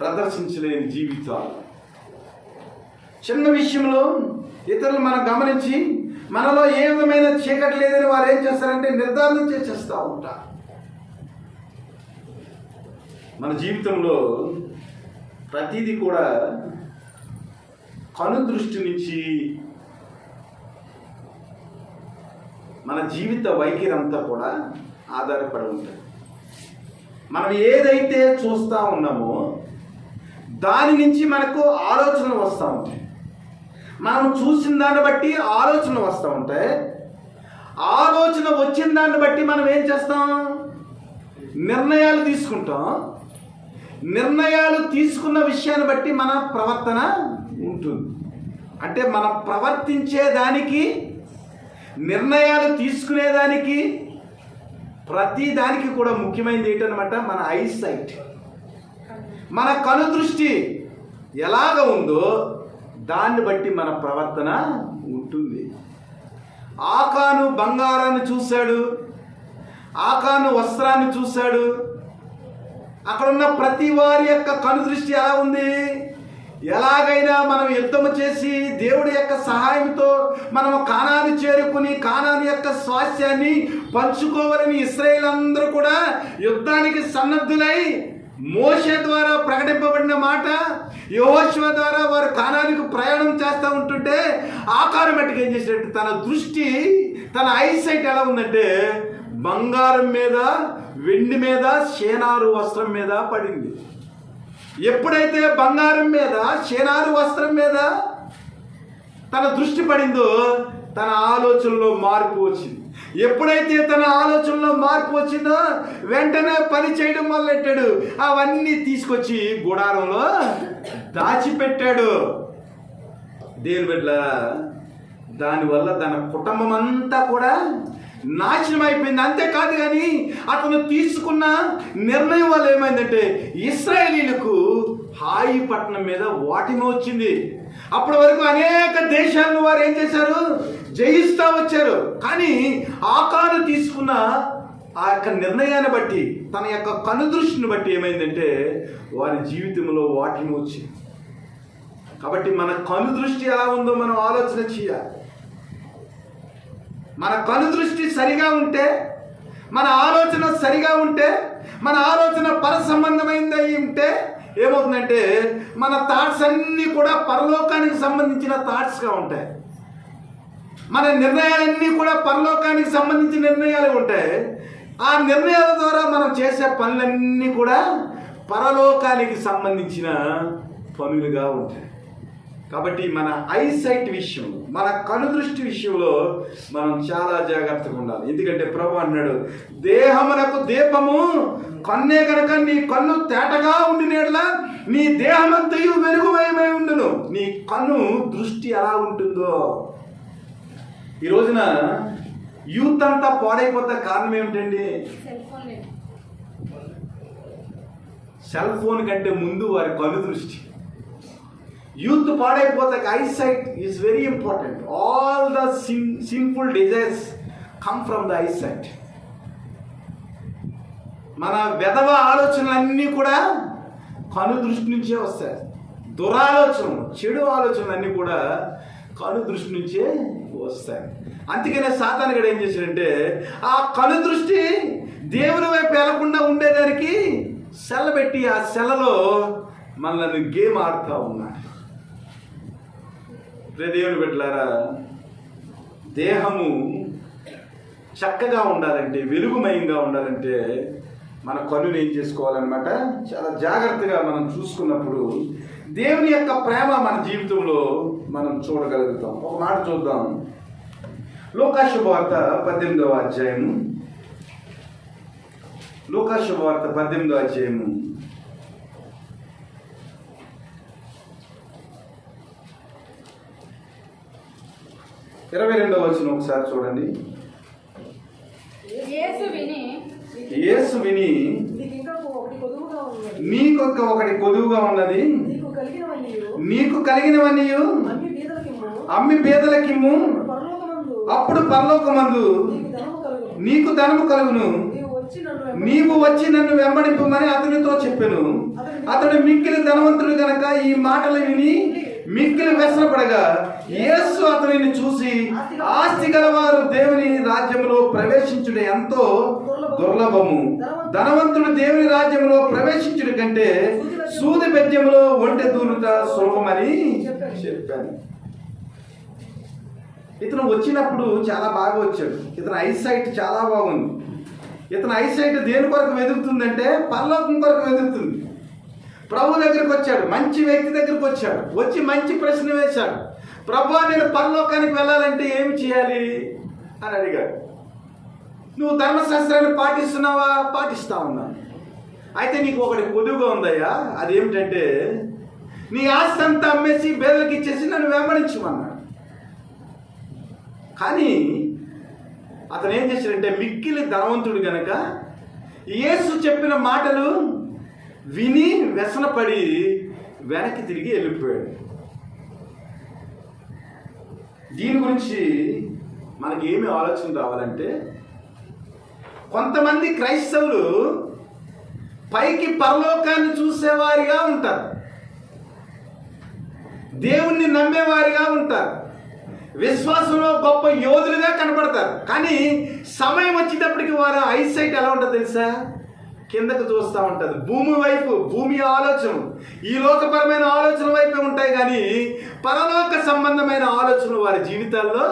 ప్రదర్శించలేని జీవితాలు, చిన్న విషయంలో ఇతరులు మనం గమనించి మనలో ఏ విధమైన చీకటి లేదని వారు ఏం చేస్తారంటే నిర్ధారణ చేసేస్తూ ఉంటారు. మన జీవితంలో ప్రతిదీ కూడా కను దృష్టి నుంచి మన జీవిత వైఖరి అంతా కూడా ఆధారపడి ఉంటుంది. మనం ఏదైతే చూస్తూ ఉన్నామో దాని నుంచి మనకు ఆలోచనలు వస్తూ ఉంటాయి. మనం చూసిన దాన్ని బట్టి ఆలోచనలు వస్తూ ఉంటాయి. ఆలోచన వచ్చిన దాన్ని బట్టి మనం ఏం చేస్తాం? నిర్ణయాలు తీసుకుంటాం. నిర్ణయాలు తీసుకున్న విషయాన్ని బట్టి మన ప్రవర్తన ఉంటుంది. అంటే మనం ప్రవర్తించే దానికి, నిర్ణయాలు తీసుకునేదానికి, ప్రతి దానికి కూడా ముఖ్యమైనది ఏంటనమాట? మన ఐసైట్, మన కను దృష్టి ఎలాగ ఉందో దాన్ని బట్టి మన ప్రవర్తన ఉంటుంది. ఆకాను బంగారాన్ని చూశాడు, ఆకాను వస్త్రాన్ని చూశాడు. అక్కడున్న ప్రతి వారి యొక్క కను దృష్టి ఎలా ఉంది? ఎలాగైనా మనం యుద్ధము చేసి దేవుడి యొక్క సహాయంతో మనము కానాను చేరుకుని కానాను యొక్క స్వాస్థ్యాన్ని పంచుకోవాలని ఇశ్రాయేలు అందరూ కూడా యుద్ధానికి సన్నద్ధులై, మోషే ద్వారా ప్రకటింపబడిన మాట, యెహోషువ ద్వారా వారు కానానికి ప్రయాణం చేస్తూ ఉంటుంటే ఆకారం మట్టుకు ఏం చేసినట్టు తన దృష్టి, తన ఐసైట్ ఎలా ఉందంటే బంగారం మీద, వెండి మీద, షేనారు వస్త్రం మీద పడింది. ఎప్పుడైతే బంగారం మీద, షేనారు వస్త్రం మీద తన దృష్టి పడిందో తన ఆలోచనలో మార్పు వచ్చింది. ఎప్పుడైతే తన ఆలోచనలో మార్పు వచ్చిందో వెంటనే పని చేయడం మొదలెట్టాడు. అవన్నీ తీసుకొచ్చి గుడారంలో దాచిపెట్టాడు. దేవుని బిడ్డలారా, దానివల్ల తన కుటుంబం అంతా కూడా నాశనం అయిపోయింది. అంతేకాదు కానీ అతను తీసుకున్న నిర్ణయం వల్ల ఏమైందంటే ఇశ్రాయేలీలకు హాయి పట్టణం మీద ఓటమి వచ్చింది. అప్పటి వరకు అనేక దేశాలను వారు ఏం చేశారు? జయిస్తూ వచ్చారు. కానీ ఆకాను తీసుకున్న ఆ యొక్క నిర్ణయాన్ని బట్టి, తన యొక్క కనుదృష్టిని బట్టి ఏమైందంటే వారి జీవితంలో ఓటమి వచ్చింది. కాబట్టి మన కనుదృష్టి ఎలా ఉందో మనం ఆలోచన చేయాలి. మన కనుదృష్టి సరిగా ఉంటే, మన ఆలోచన సరిగా ఉంటే, మన ఆలోచన పర సంబంధమైంది అయి ఉంటే ఏమవుతుందంటే మన థాట్స్ అన్నీ కూడా పరలోకానికి సంబంధించిన థాట్స్గా ఉంటాయి. మన నిర్ణయాలన్నీ కూడా పరలోకానికి సంబంధించిన నిర్ణయాలు ఉంటాయి. ఆ నిర్ణయాల ద్వారా మనం చేసే పనులన్నీ కూడా పరలోకానికి సంబంధించిన పనులుగా ఉంటాయి. కాబట్టి మన ఐసైట్ విషయం, మన కనుదృష్టి విషయంలో మనం చాలా జాగ్రత్తగా ఉండాలి. ఎందుకంటే ప్రభు అన్నాడు, దేహమునకు దీపము కన్నే కనుక నీ కన్ను తేటగా ఉండినేట్లా నీ దేహమంతయు వెలుగుమయమై ఉండును. నీ కన్ను దృష్టి ఎలా ఉంటుందో. ఈ రోజున యూత్ అంతా పాడైపోతే కారణం ఏమిటండి? సెల్ ఫోన్ కంటే ముందు వారి కన్ను దృష్టి. యూత్ పాడైపోతే eyesight is very important. All the sinful desires come from the eyesight. మన వెధవ ఆలోచనలన్నీ కూడా కను దృష్టి నుంచే వస్తాయి. దురాలోచనలు, చెడు ఆలోచనలు అన్నీ కూడా కను దృష్టి నుంచే వస్తాయి. అందుకనే సాతాను గడు ఏం చేశాడంటే ఆ కను దృష్టి దేవుని వైపు వెళ్లకుండా ఉండేదానికి సెల్ల పెట్టి ఆ సెల్లలో మనల్ని గేమ్ ఆడుతూ ఉన్నాడు. దేవుని బిడ్డలారా, దేహము చక్కగా ఉండాలంటే, వెలుగుమయంగా ఉండాలంటే మన కన్నుని ఏం చేసుకోవాలన్నమాట? చాలా జాగ్రత్తగా మనం చూసుకున్నప్పుడు దేవుని యొక్క ప్రేమ మన జీవితంలో మనం చూడగలుగుతాం. ఒక మాట చూద్దాం. లూకాసు శుభవార్త 18వ అధ్యాయము. లూకాసు శుభవార్త 18వ అధ్యాయము 22వ వచనం ఒకసారి చూడండి. యేసు విని నీకొక్క ఒకటి కొదువుగా ఉన్నది, నీకు కలిగినవన్నీ అమ్మి పేదలకిమ్ము, అప్పుడు పరలోకమందు నీకు ధనము కలుగును, నీవు వచ్చి నన్ను వెంబడింపమని అతనితో చెప్పెను. అతడు మిక్కిలి ధనవంతుడు గనక ఈ మాటలు విని మిక్కిలి వ్యసనపడగా యేసు అతనిని చూసి, ఆస్తి గలవారు దేవుని రాజ్యంలో ప్రవేశించుట ఎంతో దుర్లభము, ధనవంతుడు దేవుని రాజ్యంలో ప్రవేశించుట కంటే సూది బెజ్యంలో ఒంటె దూరుట సులభమని చెప్పాను. ఇతను వచ్చినప్పుడు చాలా బాగా వచ్చాడు. ఇతని ఐసైట్ చాలా బాగుంది. ఇతని ఐసైట్ దేని కొరకు వెతుకుతుందంటే పరలోకం కొరకు వెతుకుతుంది. ప్రభు దగ్గరికి వచ్చాడు, మంచి వ్యక్తి దగ్గరికి వచ్చాడు, వచ్చి మంచి ప్రశ్న వేశాడు. ప్రభు, నేను పరలోకానికి వెళ్ళాలంటే ఏమి చేయాలి అని అడిగాడు. నువ్వు ధర్మశాస్త్రాన్ని పాటిస్తున్నావా? పాటిస్తా ఉన్నాను. అయితే నీకు ఒకటి కొదువుగా ఉందయ్యా, అదేమిటంటే నీ ఆస్తి అంతా అమ్మేసి పేదలకు ఇచ్చేసి నన్ను వెంబడించమన్నాడు. కానీ అతను ఏం చేశాడంటే మిక్కిలి ధనవంతుడు గనక యేసు చెప్పిన మాటలు విని వ్యసనపడి వెనక్కి తిరిగి వెళ్ళిపోయాడు. దీని గురించి మనకి ఏమి ఆలోచన రావాలంటే, కొంతమంది క్రైస్తవులు పైకి పరలోకాన్ని చూసేవారిగా ఉంటారు, దేవుణ్ణి నమ్మేవారిగా ఉంటారు, విశ్వాసంలో గొప్ప యోధులుగా కనపడతారు. కానీ సమయం వచ్చేటప్పటికి వారు ఐసైట్ ఎలా ఉంటుందో తెలుసా? కిందకు చూస్తూ ఉంటుంది, భూమి వైపు, భూమి ఆలోచన, ఈ లోకపరమైన ఆలోచన వైపే ఉంటాయి. కానీ పరలోక సంబంధమైన ఆలోచనలు వారి జీవితాల్లో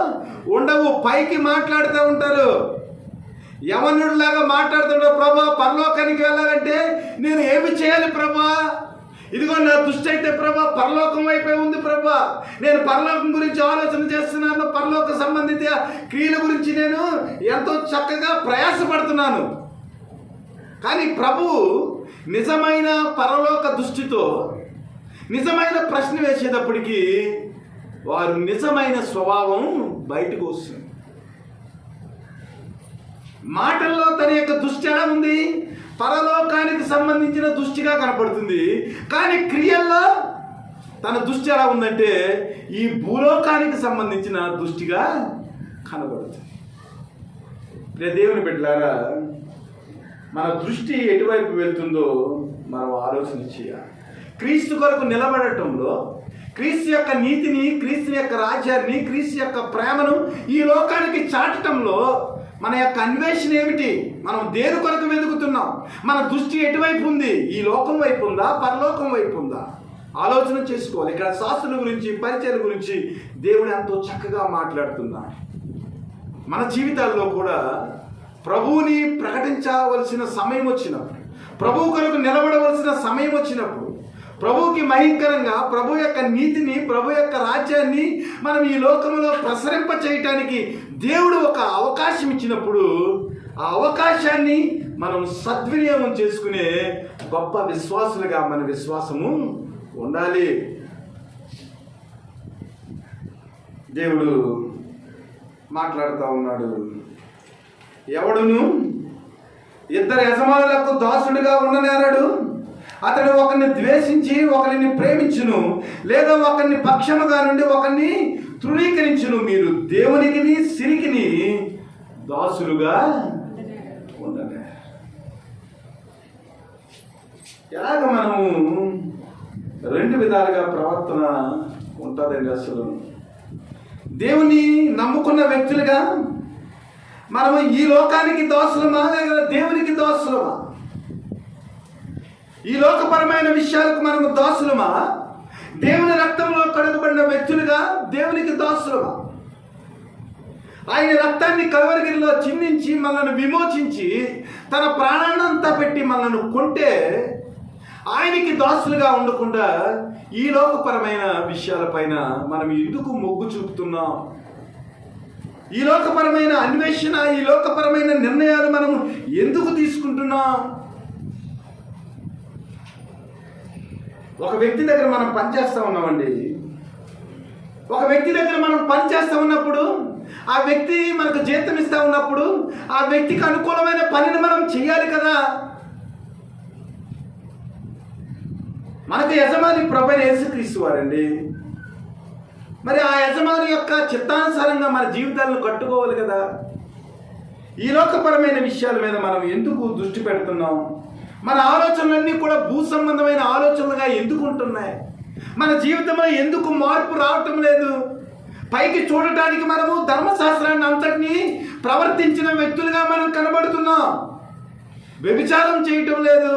ఉండవు. పైకి మాట్లాడుతూ ఉంటారు. యవనుడిలాగా మాట్లాడుతున్నాడు, ప్రభా పరలోకానికి వెళ్ళాలంటే నేను ఏమి చేయాలి ప్రభా? ఇదిగో నా దృష్టి అయితే ప్రభా పరలోకం వైపే ఉంది ప్రభా. నేను పరలోకం గురించి ఆలోచన చేస్తున్నాను, పరలోక సంబంధిత క్రియల గురించి నేను ఎంతో చక్కగా ప్రయాసపడుతున్నాను. కానీ ప్రభు నిజమైన పరలోక దృష్టితో నిజమైన ప్రశ్న వేసేటప్పటికీ వారు నిజమైన స్వభావం బయటకు వస్తుంది. మాటల్లో తన యొక్క దృష్టి ఎలా ఉంది? పరలోకానికి సంబంధించిన దృష్టిగా కనపడుతుంది. కానీ క్రియల్లో తన దృష్టి ఎలా ఉందంటే ఈ భూలోకానికి సంబంధించిన దృష్టిగా కనబడుతుంది. దేవుని బిడ్డలారా, మన దృష్టి ఎటువైపు వెళ్తుందో మనం ఆలోచన చేయాలి. క్రీస్తు కొరకు నిలబడటంలో, క్రీస్తు యొక్క నీతిని, క్రీస్తు యొక్క రాజ్యాన్ని, క్రీస్తు యొక్క ప్రేమను ఈ లోకానికి చాటటంలో మన యొక్క అన్వేషణ ఏమిటి? మనం దేని కొరకు వెతుకుతున్నాం? మన దృష్టి ఎటువైపు ఉంది? ఈ లోకం వైపు ఉందా, పరలోకం వైపు ఉందా? ఆలోచన చేసుకోవాలి. ఇక్కడ శాస్త్రుల గురించి, పరిచయాల గురించి దేవుడు ఎంతో చక్కగా మాట్లాడుతున్నాడు. మన జీవితాల్లో కూడా ప్రభువుని ప్రకటించవలసిన సమయం వచ్చినప్పుడు, ప్రభువు కొరకు నిలబడవలసిన సమయం వచ్చినప్పుడు, ప్రభువుకి మహింకరంగా ప్రభు యొక్క నీతిని, ప్రభు యొక్క రాజ్యాన్ని మనం ఈ లోకంలో ప్రసరింప చేయటానికి దేవుడు ఒక అవకాశం ఇచ్చినప్పుడు ఆ అవకాశాన్ని మనం సద్వినియోగం చేసుకునే గొప్ప విశ్వాసులుగా మన విశ్వాసము ఉండాలి. దేవుడు మాట్లాడుతూ ఉన్నాడు, ఎవడును ఇద్దరు యజమానులకు దాసుడిగా ఉండనేరడు. అతడు ఒకరిని ద్వేషించి ఒకరిని ప్రేమించును, లేదా ఒకరిని పక్షముగా నుండి ఒకరిని తృణీకరించును. మీరు దేవునికి సిరికిని దాసులుగా ఉండనే. ఎలాగ మనము రెండు విధాలుగా ప్రవర్తన ఉంటుందండి. అసలు దేవుని నమ్ముకున్న వ్యక్తులుగా మనము ఈ లోకానికి దోషులమా, లేదా దేవునికి దోషులమా? ఈ లోకపరమైన విషయాలకు మనము దోషులమా? దేవుని రక్తంలో కడుగబడిన వ్యక్తులుగా దేవునికి దోషులమా? ఆయన రక్తాన్ని కల్వరిగిరిలో చిందించి మనల్ని విమోచించి తన ప్రాణాన్నంతా పెట్టి మనల్ని కొంటే ఆయనకి దాసులుగా ఉండకుండా ఈ లోకపరమైన విషయాలపైన మనం ఎందుకు మొగ్గు చూపుతున్నాం? ఈ లోకపరమైన అన్వేషణ, ఈ లోకపరమైన నిర్ణయాలు మనం ఎందుకు తీసుకుంటున్నాం? ఒక వ్యక్తి దగ్గర మనం పనిచేస్తూ ఉన్నామండి. ఒక వ్యక్తి దగ్గర మనం పనిచేస్తూ ఉన్నప్పుడు, ఆ వ్యక్తి మనకు జీతం ఇస్తూ ఉన్నప్పుడు ఆ వ్యక్తికి అనుకూలమైన పనిని మనం చేయాలి కదా. మనకు యజమాని ప్రభువైన యేసుక్రీస్తు వారండి. మరి ఆ యజమాని యొక్క చిత్తానుసారంగా మన జీవితాలను కట్టుకోవాలి కదా. ఈ లోకపరమైన విషయాల మీద మనం ఎందుకు దృష్టి పెడుతున్నాం? మన ఆలోచనలన్నీ కూడా భూ సంబంధమైన ఆలోచనలుగా ఎందుకు ఉంటున్నాయి? మన జీవితంలో ఎందుకు మార్పు రావటం లేదు? పైకి చూడటానికి మనము ధర్మశాస్త్రాన్ని అంతటినీ ప్రవర్తించిన వ్యక్తులుగా మనం కనబడుతున్నాం. వ్యభిచారం చేయటం లేదు,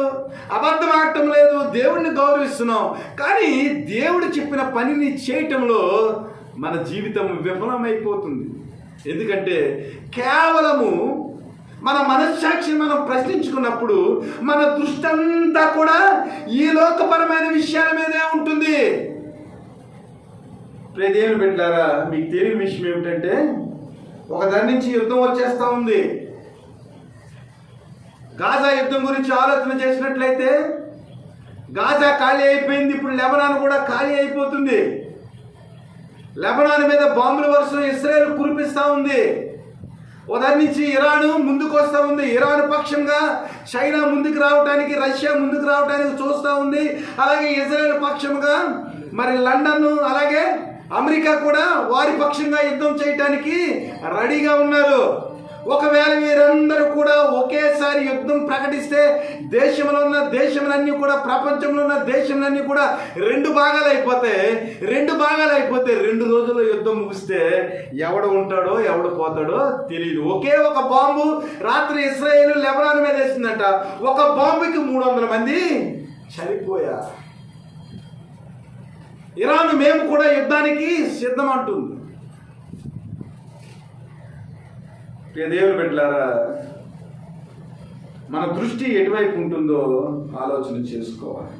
అబద్ధం ఆడటం లేదు, దేవుడిని గౌరవిస్తున్నాం. కానీ దేవుడు చెప్పిన పనిని చేయటంలో మన జీవితం విఫలమైపోతుంది. ఎందుకంటే కేవలము మన మనస్సాక్షిని మనం ప్రశ్నించుకున్నప్పుడు మన దృష్టి అంతా కూడా ఈ లోకపరమైన విషయాల మీదే ఉంటుంది. దేవుని బిడ్డలారా, మీకు తెలియని విషయం ఏమిటంటే ఒక దాని నుంచి యుద్ధం వచ్చేస్తూ ఉంది. గాజా యుద్ధం గురించి ఆలోచన చేసినట్లయితే గాజా ఖాళీ అయిపోయింది. ఇప్పుడు లెబనాన్ కూడా ఖాళీ అయిపోతుంది. లెబనాన్ మీద బాంబుల వర్షం ఇస్రాయేల్ కురిపిస్తూ ఉంది. ఉదయం నుంచి ఇరాన్ ముందుకు వస్తూ ఉంది. ఇరాన్ పక్షంగా చైనా ముందుకు రావడానికి, రష్యా ముందుకు రావడానికి చూస్తూ ఉంది. అలాగే ఇజ్రాయెల్ పక్షంగా మరి లండన్, అలాగే అమెరికా కూడా వారి పక్షంగా యుద్ధం చేయడానికి రెడీగా ఉన్నారు. ఒకవేళ వీరందరూ కూడా ఒకేసారి యుద్ధం ప్రకటిస్తే దేశంలో ఉన్న దేశములన్నీ కూడా, ప్రపంచంలో ఉన్న దేశములన్నీ కూడా రెండు భాగాలు అయిపోతాయి. రెండు రోజుల్లో యుద్ధం ముగిస్తే ఎవడు ఉంటాడో ఎవడు పోతాడో తెలియదు. ఒకే ఒక బాంబు రాత్రి ఇస్రాయేల్ లెబనాన్ మీద వేసిందంట. ఒక బాంబుకి 300 మంది చనిపోయారు. ఇరాన్ మేము కూడా యుద్ధానికి సిద్ధం అంటుంది. దేవుని బిడ్డలారా, మన దృష్టి ఎటువైపు ఉంటుందో ఆలోచన చేసుకోవాలి.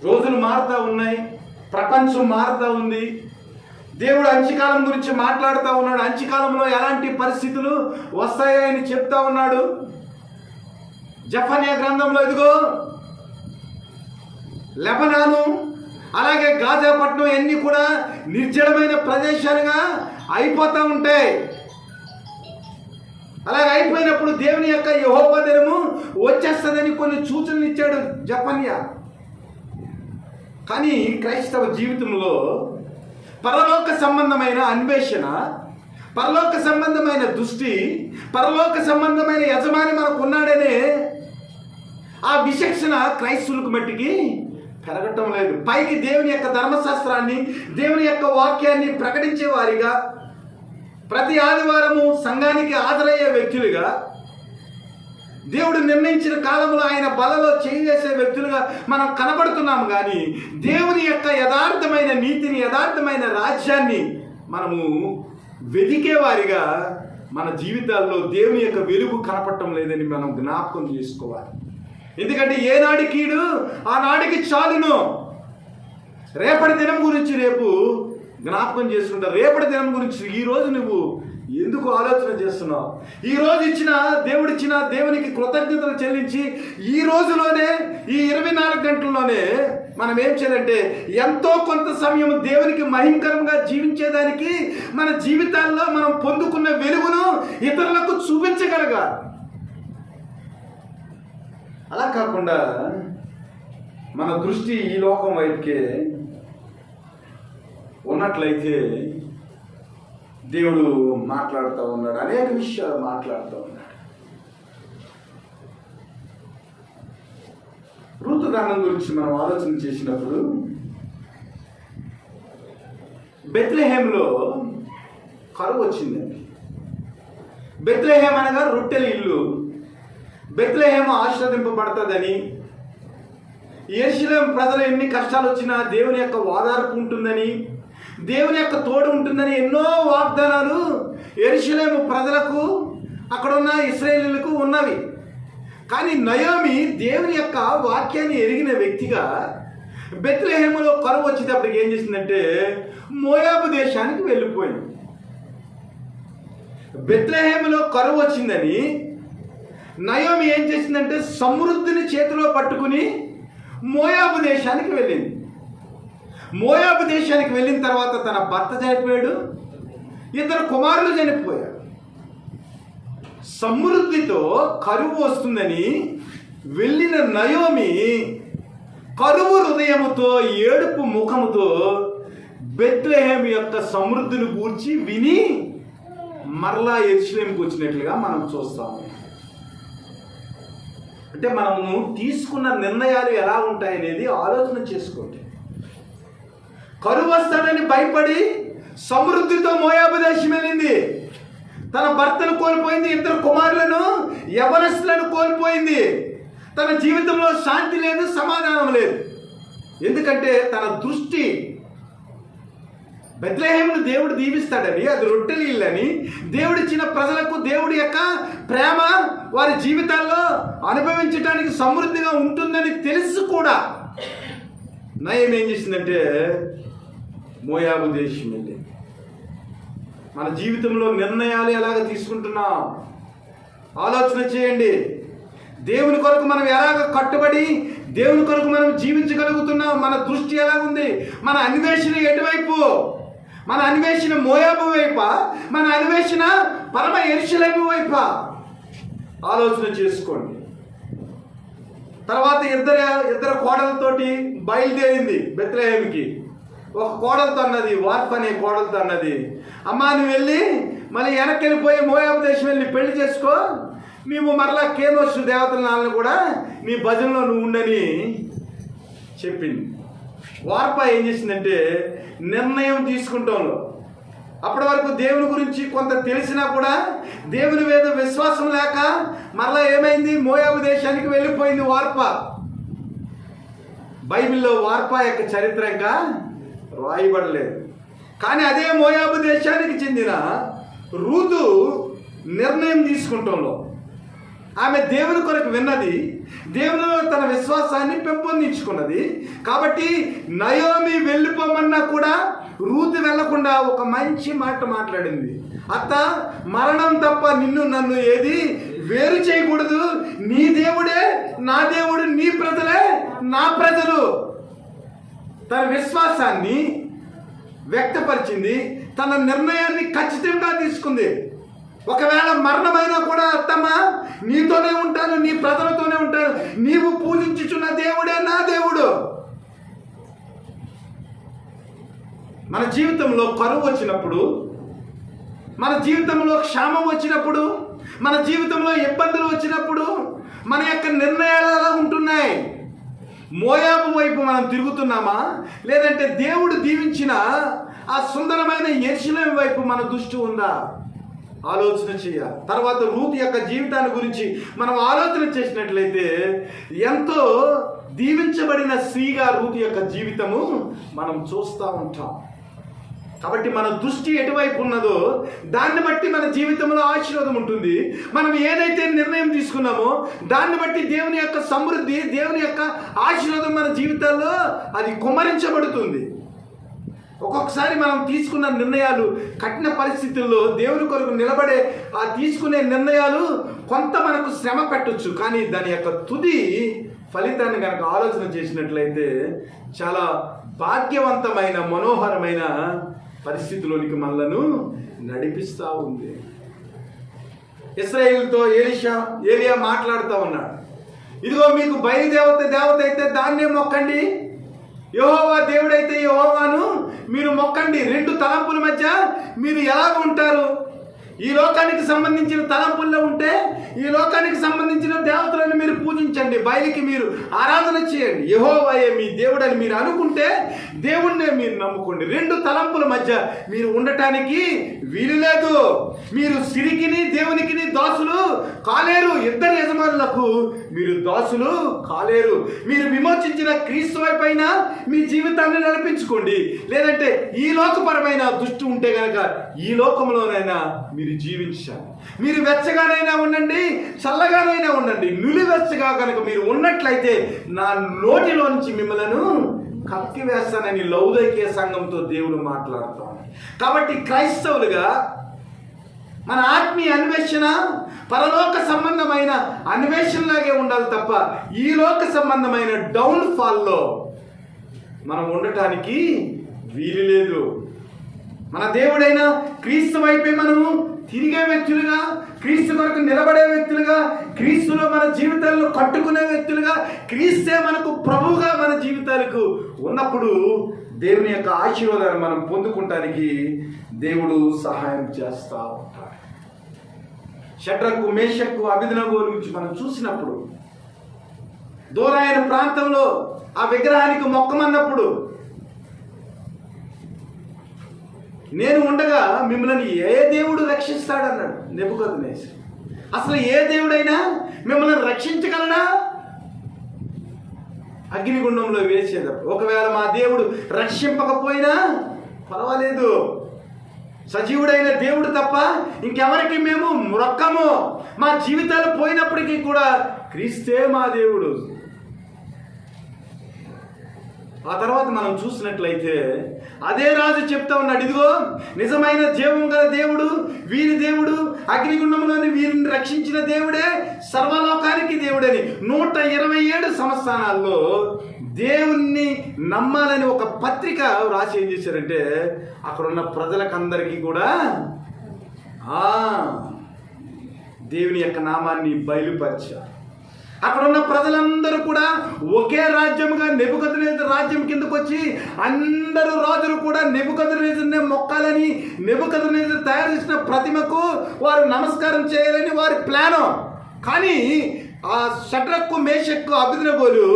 రోజులు మారుతూ ఉన్నాయి, ప్రపంచం మారుతూ ఉంది. దేవుడు అంత్యకాలం గురించి మాట్లాడుతూ ఉన్నాడు. అంత్యకాలంలో ఎలాంటి పరిస్థితులు వస్తాయని చెప్తా ఉన్నాడు. జెఫన్యా గ్రంథంలో ఇదిగో లెబనాను అలాగే గాజా పట్టణం అన్నీ కూడా నిర్జలమైన ప్రదేశాలుగా అయిపోతూ ఉంటాయి. అలాగే అయిపోయినప్పుడు దేవుని యొక్క యెహోవా దినము వచ్చేస్తుందని కొన్ని సూచనలు ఇచ్చాడు జెఫన్యా. కానీ క్రైస్తవ జీవితంలో పరలోక సంబంధమైన అన్వేషణ, పరలోక సంబంధమైన దృష్టి, పరలోక సంబంధమైన యజమాని మనకు ఉన్నాడనే ఆ విచక్షణ క్రైస్తవులకు మట్టికి పెరగటం లేదు. పైకి దేవుని యొక్క ధర్మశాస్త్రాన్ని, దేవుని యొక్క వాక్యాన్ని ప్రకటించే వారిగా, ప్రతి ఆదివారము సంఘానికి హాజరయ్యే వ్యక్తులుగా, దేవుడు నిర్ణయించిన కాలంలో ఆయన బలలో చేసే వ్యక్తులుగా మనం కనబడుతున్నాము. కానీ దేవుని యొక్క యథార్థమైన నీతిని, యథార్థమైన రాజ్యాన్ని మనము వెతికే వారిగా మన జీవితాల్లో దేవుని యొక్క వెలుగు కనపడటం లేదని మనం జ్ఞాపకం చేసుకోవాలి. ఎందుకంటే ఏనాడి కీడు ఆనాడికి చాలును. రేపటి దినం గురించి రేపు జ్ఞాపకం చేసుకుంటా. రేపటి దినం గురించి ఈరోజు నువ్వు ఎందుకు ఆలోచన చేస్తున్నావు? ఈరోజు దేవుడిచ్చిన దేవునికి కృతజ్ఞతలు చెల్లించి ఈ రోజులోనే, ఈ 24 గంటల్లోనే మనం ఏం చేయాలంటే ఎంతో కొంత సమయం దేవునికి మహిమకరంగా జీవించేదానికి మన జీవితాల్లో మనం పొందుకున్న వెలుగును ఇతరులకు చూపించగలగాలి. అలా కాకుండా మన దృష్టి ఈ లోకం వైపుకే ఉన్నట్లయితే దేవుడు మాట్లాడుతూ ఉన్నాడు, అనేక విషయాలు మాట్లాడుతూ ఉన్నాడు. రూతు గ్రంథం గురించి మనం ఆలోచన చేసినప్పుడు బెత్లెహేంలో కరువు వచ్చిందండి. బెత్లెహేం అనగా రొట్టెల ఇల్లు. బెత్లెహేం ఆశీర్వదింపబడుతుందని, యెరూషలేము ప్రజలు ఎన్ని కష్టాలు వచ్చినా దేవుని యొక్క ఓదార్పు ఉంటుందని, దేవుని యొక్క తోడు ఉంటుందని ఎన్నో వాగ్దానాలు యెరూషలేము ప్రజలకు, అక్కడున్న ఇశ్రాయేలీయులకు ఉన్నవి. కానీ నయోమి దేవుని యొక్క వాక్యాన్ని ఎరిగిన వ్యక్తిగా బెత్లెహేములో కరువు వచ్చేటప్పటికి ఏం చేసిందంటే మోయాబు దేశానికి వెళ్ళిపోయింది. బెత్లెహేములో కరువు వచ్చిందని నయోమి ఏం చేసిందంటే సమృద్ధిని చేతిలో పట్టుకుని మోయాబు దేశానికి వెళ్ళింది. మోయాబు దేశానికి వెళ్ళిన తర్వాత తన భర్త చనిపోయాడు, 2 కుమారులు చనిపోయారు. సమృద్ధితో కరువు వస్తుందని వెళ్ళిన నయోమి కరువు హృదయముతో, ఏడుపు ముఖముతో బెత్లెహేము యొక్క సమృద్ధిని గూర్చి విని మరలా యెరూషలేముకు వచ్చినట్లుగా మనం చూస్తాము. అంటే మనము తీసుకున్న నిర్ణయాలు ఎలా ఉంటాయనేది ఆలోచన చేసుకోండి. కరువు వస్తాడని భయపడి సమృద్ధితో మోయాబు దేశం వెళ్ళింది. తన భర్తను కోల్పోయింది, 2 కుమారులను, యవనస్తులను కోల్పోయింది. తన జీవితంలో శాంతి లేదు, సమాధానం లేదు. ఎందుకంటే తన దృష్టి బెత్లెహేమును దేవుడు దీవిస్తాడని, అది రొట్టెల ఇల్లని, దేవుడిచ్చిన ప్రజలకు దేవుడి యొక్క ప్రేమ వారి జీవితాల్లో అనుభవించడానికి సమృద్ధిగా ఉంటుందని తెలుసు కూడా నయం ఏం చేసిందంటే మోయాబు దేశం వెళ్ళి. మన జీవితంలో నిర్ణయాలు ఎలాగ తీసుకుంటున్నాం ఆలోచన చేయండి. దేవుని కొరకు మనం ఎలాగ కట్టుబడి దేవుని కొరకు మనం జీవించగలుగుతున్నాం? మన దృష్టి ఎలాగుంది? మన అన్వేషణ ఎటువైపు? మన అన్వేషణ మోయాబు వైపా? మన అన్వేషణ పరమ యెరూషలేము వైపా? ఆలోచన చేసుకోండి. తర్వాత ఇద్దరు కోడలతోటి బయలుదేరింది బెత్లెహేముకి. ఒక కోడలతో అన్నది, వార్ప్ అనే కోడలతో అన్నది, అమ్మా నువ్వు వెళ్ళి మళ్ళీ వెనక్కి వెళ్ళిపోయి మోయాబు దేశం వెళ్ళి పెళ్లి చేసుకో, మేము మరలా కేమోషు దేవతల నాళ్ళను కూడా నీ భజనలో నువ్వు ఉండని చెప్పింది. వార్ప ఏం చేసిందంటే నిర్ణయం తీసుకుంటాంలో అప్పటి వరకు దేవుని గురించి కొంత తెలిసినా కూడా దేవుని మీద విశ్వాసం లేక మరలా ఏమైంది? మోయాబు దేశానికి వెళ్ళిపోయింది వార్ప. బైబిల్లో వార్ప యొక్క చరిత్ర ఇంకా రాయబడలేదు. కానీ అదే మోయాబు దేశానికి చెందిన రూతు నిర్ణయం తీసుకుంటంలో, ఆమె దేవుని కొరకు విన్నది, దేవునిలో తన విశ్వాసాన్ని పెంపొందించుకున్నది. కాబట్టి నయోమి వెళ్ళిపోమన్నా కూడా రూతు వెళ్లకుండా ఒక మంచి మాట మాట్లాడింది. అత్త, మరణం తప్ప నిన్ను నన్ను ఏది వేరు చేయకూడదు. నీ దేవుడే నా దేవుడు, నీ ప్రజలే నా ప్రజలు. తన విశ్వాసాన్ని వ్యక్తపరిచింది, తన నిర్ణయాన్ని ఖచ్చితంగా తీసుకుంది. ఒకవేళ మరణమైనా కూడా అత్తమ్మ, నీతోనే ఉంటాను, నీ ప్రజలతోనే ఉంటాను, నీవు పూజించుచున్న దేవుడే నా దేవుడు. మన జీవితంలో కరువు వచ్చినప్పుడు, మన జీవితంలో క్షామం వచ్చినప్పుడు, మన జీవితంలో ఇబ్బందులు వచ్చినప్పుడు మన యొక్క నిర్ణయాలు ఎలా ఉంటున్నాయి? మోయాబు వైపు మనం తిరుగుతున్నామా, లేదంటే దేవుడు దీవించిన ఆ సుందరమైన యెరూషలేము వైపు మన దృష్టి ఉందా? ఆలోచన చేయాలి. తర్వాత రూతు యొక్క జీవితాన్ని గురించి మనం ఆలోచన చేసినట్లయితే ఎంతో దీవించబడిన స్త్రీగా రూతు యొక్క జీవితము మనం చూస్తూ ఉంటాం. కాబట్టి మన దృష్టి ఎటువైపు ఉన్నదో దాన్ని బట్టి మన జీవితంలో ఆశీర్వాదం ఉంటుంది. మనం ఏదైతే నిర్ణయం తీసుకున్నామో దాన్ని బట్టి దేవుని యొక్క సమృద్ధి, దేవుని యొక్క ఆశీర్వాదం మన జీవితాల్లో అది కుమ్మరించబడుతుంది. ఒక్కొక్కసారి మనం తీసుకున్న నిర్ణయాలు కఠిన పరిస్థితుల్లో దేవుని కొరకు నిలబడే ఆ తీసుకునే నిర్ణయాలు కొంత మనకు శ్రమ పెట్టొచ్చు, కానీ దాని యొక్క తుది ఫలితాన్ని కనుక ఆలోచన చేసినట్లయితే చాలా భాగ్యవంతమైన, మనోహరమైన పరిస్థితిలోనికి మనలను నడిపిస్తూ ఉంది. ఇశ్రాయేలుతో ఏలియా మాట్లాడుతూ ఉన్నాడు. ఇదిగో మీకు దేవత అయితే దాన్నే మొక్కండి, యెహోవా దేవుడైతే యెహోవాను మీరు మొక్కండి. రెండు తలంపుల మధ్య మీరు ఎలాగ ఉంటారు? ఈ లోకానికి సంబంధించిన తలంపుల్లో ఉంటే ఈ లోకానికి సంబంధించిన దేవతలను మీరు పూజించండి, బయలుకి మీరు ఆరాధన చేయండి. యెహోవాయే మీ దేవుడని మీరు అనుకుంటే దేవుణ్ణే మీరు నమ్ముకోండి. రెండు తలంపుల మధ్య మీరు ఉండటానికి వీలు లేదు. మీరు సిరికిని దేవునికి దాసులు కాలేరు. ఇద్దరు యజమానులకు మీరు దాసులు కాలేరు. మీరు విమోచించిన క్రీస్తు వైపైన మీ జీవితాన్ని నడిపించుకోండి, లేదంటే ఈ లోకపరమైన దృష్టి ఉంటే గనక ఈ లోకంలోనైనా మీరు జీవించాలి. మీరు వెచ్చగానైనా ఉండండి, చల్లగానైనా ఉండండి. నులివెచ్చగా కనుక మీరు ఉన్నట్లయితే నా నోటిలో నుంచి మిమ్మల్ని కక్కివేస్తానని లౌదైక్య సంఘంతో దేవుడు మాట్లాడుతాడు. కాబట్టి క్రైస్తవులుగా మన ఆత్మీయ అన్వేషణ పరలోక సంబంధమైన అన్వేషణలాగే ఉండాలి తప్ప ఈ లోక సంబంధమైన డౌన్ ఫాల్లో మనం ఉండటానికి వీలు లేదు. మన దేవుడైన క్రీస్తు వైపే మనము తిరిగే వ్యక్తులుగా, క్రీస్తు కొరకు నిలబడే వ్యక్తులుగా, క్రీస్తులో మన జీవితాలను కట్టుకునే వ్యక్తులుగా, క్రీస్తే మనకు ప్రభువుగా మన జీవితాలకు ఉన్నప్పుడు దేవుని యొక్క ఆశీర్వాదాన్ని మనం పొందుకుంటానికి దేవుడు సహాయం చేస్తూ ఉంటాడు. షడ్రకు, మేషకు, అబేద్నెగో గురించి మనం చూసినప్పుడు దూరైన ప్రాంతంలో ఆ విగ్రహానికి మొక్కమన్నప్పుడు నేను ఉండగా మిమ్మల్ని ఏ దేవుడు రక్షిస్తాడన్నాడు నెబుకద్నెజరు. అసలు ఏ దేవుడైనా మిమ్మల్ని రక్షించగలడా? అగ్నిగుండంలో వేసేటప్పుడు ఒకవేళ మా దేవుడు రక్షింపకపోయినా పర్వాలేదు, సజీవుడైన దేవుడు తప్ప ఇంకెవరికి మేము మొక్కము. మా జీవితాలు పోయినప్పటికీ కూడా క్రీస్తే మా దేవుడు. ఆ తర్వాత మనం చూసినట్లయితే అదే రాజు చెప్తా ఉన్నాడు, ఇదిగో నిజమైన జీవం గల దేవుడు, వీరి దేవుడు, అగ్నిగుండంలోని వీరిని రక్షించిన దేవుడే సర్వలోకానికి దేవుడని 127 సంవత్సరాల్లో దేవుణ్ణి నమ్మాలని ఒక పత్రిక రాసి ఏం చేశారంటే అక్కడ ఉన్న ప్రజలకందరికీ కూడా దేవుని యొక్క నామాన్ని బయలుపరిచారు. అక్కడ ఉన్న ప్రజలందరూ కూడా ఒకే రాజ్యముగా నెబుకద్నెజరు రాజ్యం కిందకు వచ్చి అందరూ రాజులు కూడా నెబుకద్నెజరునే మొక్కాలని, నెబుకద్నెజరు తయారు చేసిన ప్రతిమకు వారు నమస్కారం చేయాలని వారి ప్లాను. కానీ ఆ షడ్రకు, మేషకు, అబేద్నెగోలు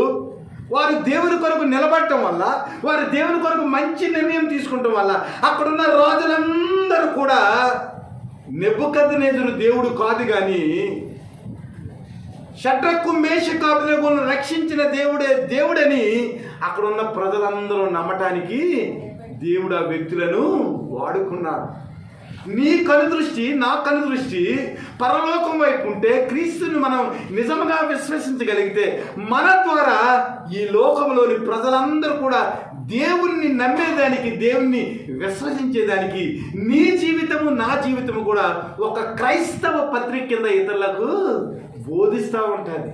వారు దేవుని కొరకు నిలబడటం వల్ల, వారు దేవుని కొరకు మంచి నిర్ణయం తీసుకుంటాం వల్ల అక్కడున్న రాజులందరూ కూడా నెబుకద్నెజరు దేవుడు కాదు కానీ షడ్రకు, మేషకు, అబేద్నెగోలను రక్షించిన దేవుడే దేవుడని అక్కడ ఉన్న ప్రజలందరూ నమ్మటానికి దేవుడు ఆ వ్యక్తులను వాడుకున్నాడు. నీ కనుదృష్టి, నా కనుదృష్టి పరలోకం వైపు ఉంటే, క్రీస్తుని మనం నిజంగా విశ్వసించగలిగితే, మన ద్వారా ఈ లోకంలోని ప్రజలందరూ కూడా దేవుణ్ణి నమ్మేదానికి, దేవుణ్ణి విశ్వసించేదానికి నీ జీవితము, నా జీవితము కూడా ఒక క్రైస్తవ పత్రిక కింద ఇతరులకు బోధిస్తూ ఉంటుంది.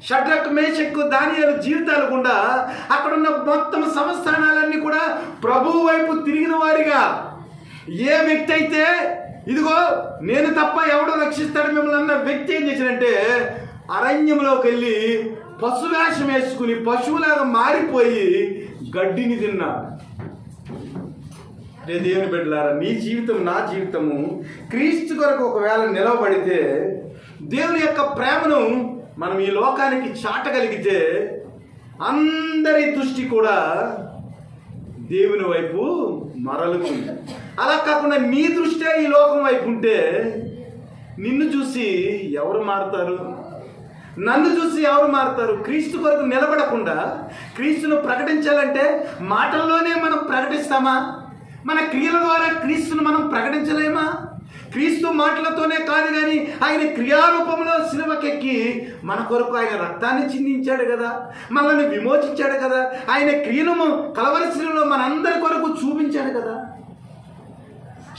షడ్రక్, మేషక్, దానియేలు జీవితాలు గుండా అక్కడున్న మొత్తం సంస్థానాలన్నీ కూడా ప్రభువు వైపు తిరిగిన వారిగా, ఏ వ్యక్తి అయితే ఇదిగో నేను తప్ప ఎవడో రక్షిస్తాడు మిమ్మల్ని అన్న వ్యక్తి ఏం చేశాడంటే అరణ్యంలోకి వెళ్ళి పశువేషం వేసుకుని పశువులాగా మారిపోయి గడ్డిని తిన్నాడు. దేవుని బిడ్డలారా, నీ జీవితం, నా జీవితము క్రీస్తు కొరకు ఒకవేళ నిలవబడితే, దేవుని యొక్క ప్రేమను మనం ఈ లోకానికి చాటగలిగితే, అందరి దృష్టి కూడా దేవుని వైపు మరలుతుంది. అలా కాకుండా నీ దృష్టే ఈ లోకం వైపు ఉంటే నిన్ను చూసి ఎవరు మారుతారు? నన్ను చూసి ఎవరు మారుతారు? క్రీస్తు కొరకు నిలబడకుండా క్రీస్తును ప్రకటించాలంటే మాటల్లోనే మనం ప్రకటిస్తామా? మన క్రియల ద్వారా క్రీస్తును మనం ప్రకటించలేమా? క్రీస్తు మాటలతోనే కాదు కానీ ఆయన క్రియారూపంలో సిలువకెక్కి మన కొరకు ఆయన రక్తాన్ని చిందించాడు కదా, మనల్ని విమోచించాడు కదా, ఆయన క్రియను కలవరి శిలువలో మనందరి కొరకు చూపించాడు కదా.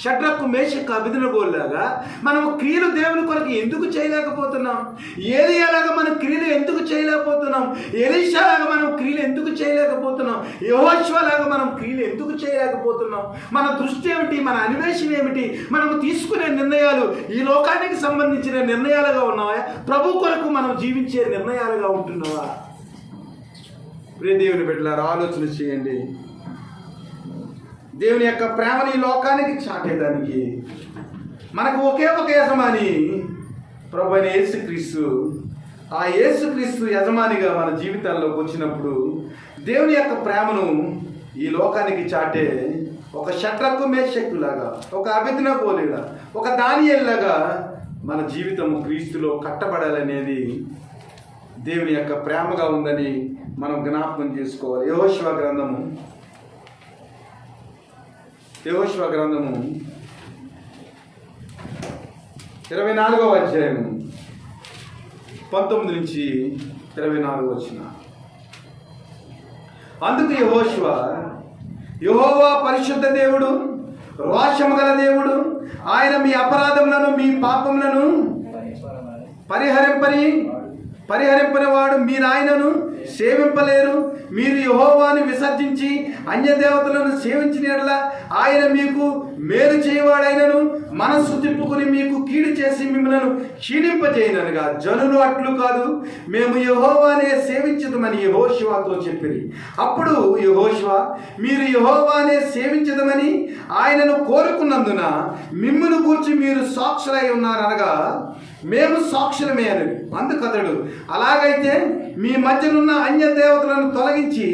షడ్రకు, మేషకు, అబేద్నెగోలాగా మనం క్రియలు దేవుని కొరకు ఎందుకు చేయలేకపోతున్నాం? ఏలీయాలాగా మనం క్రియలు ఎందుకు చేయలేకపోతున్నాం? ఎలీషాలాగా మనం క్రియలు ఎందుకు చేయలేకపోతున్నాం? యెహోషువలాగా మనం క్రియలు ఎందుకు చేయలేకపోతున్నాం? మన దృష్టి ఏమిటి? మన అన్వేషణ ఏమిటి? మనము తీసుకునే నిర్ణయాలు ఈ లోకానికి సంబంధించిన నిర్ణయాలుగా ఉన్నావా? ప్రభు కొరకు మనం జీవించే నిర్ణయాలుగా ఉంటున్నావా? ప్రియ దేవుని బిడ్డలారా, ఆలోచన చేయండి. దేవుని యొక్క ప్రేమని ఈ లోకానికి చాటేదానికి మనకు ఒకే ఒక యజమాని, ప్రభు అయిన యేసుక్రీస్తు. ఆ యేసుక్రీస్తు యజమానిగా మన జీవితాల్లోకి వచ్చినప్పుడు దేవుని యొక్క ప్రేమను ఈ లోకానికి చాటే ఒక షడ్రకు, మేషకులాగా, ఒక అబేద్నెగోలాగా, ఒక దానియేలులాగా మన జీవితము క్రీస్తులో కట్టబడాలనేది దేవుని యొక్క ప్రేమగా ఉందని మనం జ్ఞాపకం చేసుకోవాలి. యెహోషువ గ్రంథము 24వ అధ్యాయము 19 నుంచి 24 వచ్చిన. అందుకు యెహోషువ, యెహోవా పరిశుద్ధ దేవుడు, రోషము గల దేవుడు, ఆయన మీ అపరాధములను, మీ పాపములను పరిహరింపని వాడు. మీరు ఆయనను సేవింపలేరు. మీరు యెహోవాను విసర్జించి అన్యదేవతలను సేవించిన యెడల ఆయన మీకు మేలు చేయవాడైనను మనస్సు తిప్పుకుని మీకు కీడు చేసి మిమ్మల్ని క్షీణింపజేయనగా జనులు అట్లు కాదు, మేము యెహోవానే సేవించదమని యెహోషువతో చెప్పింది. అప్పుడు యెహోషువ, మీరు యెహోవానే సేవించదమని ఆయనను కోరుకున్నందున మిమ్మును గూర్చి మీరు సాక్షులై ఉన్నారనగా మేము సాక్షులమే అని. అందుకతడు, అలాగైతే మీ మధ్యనున్న అన్య దేవతలను తొలగించి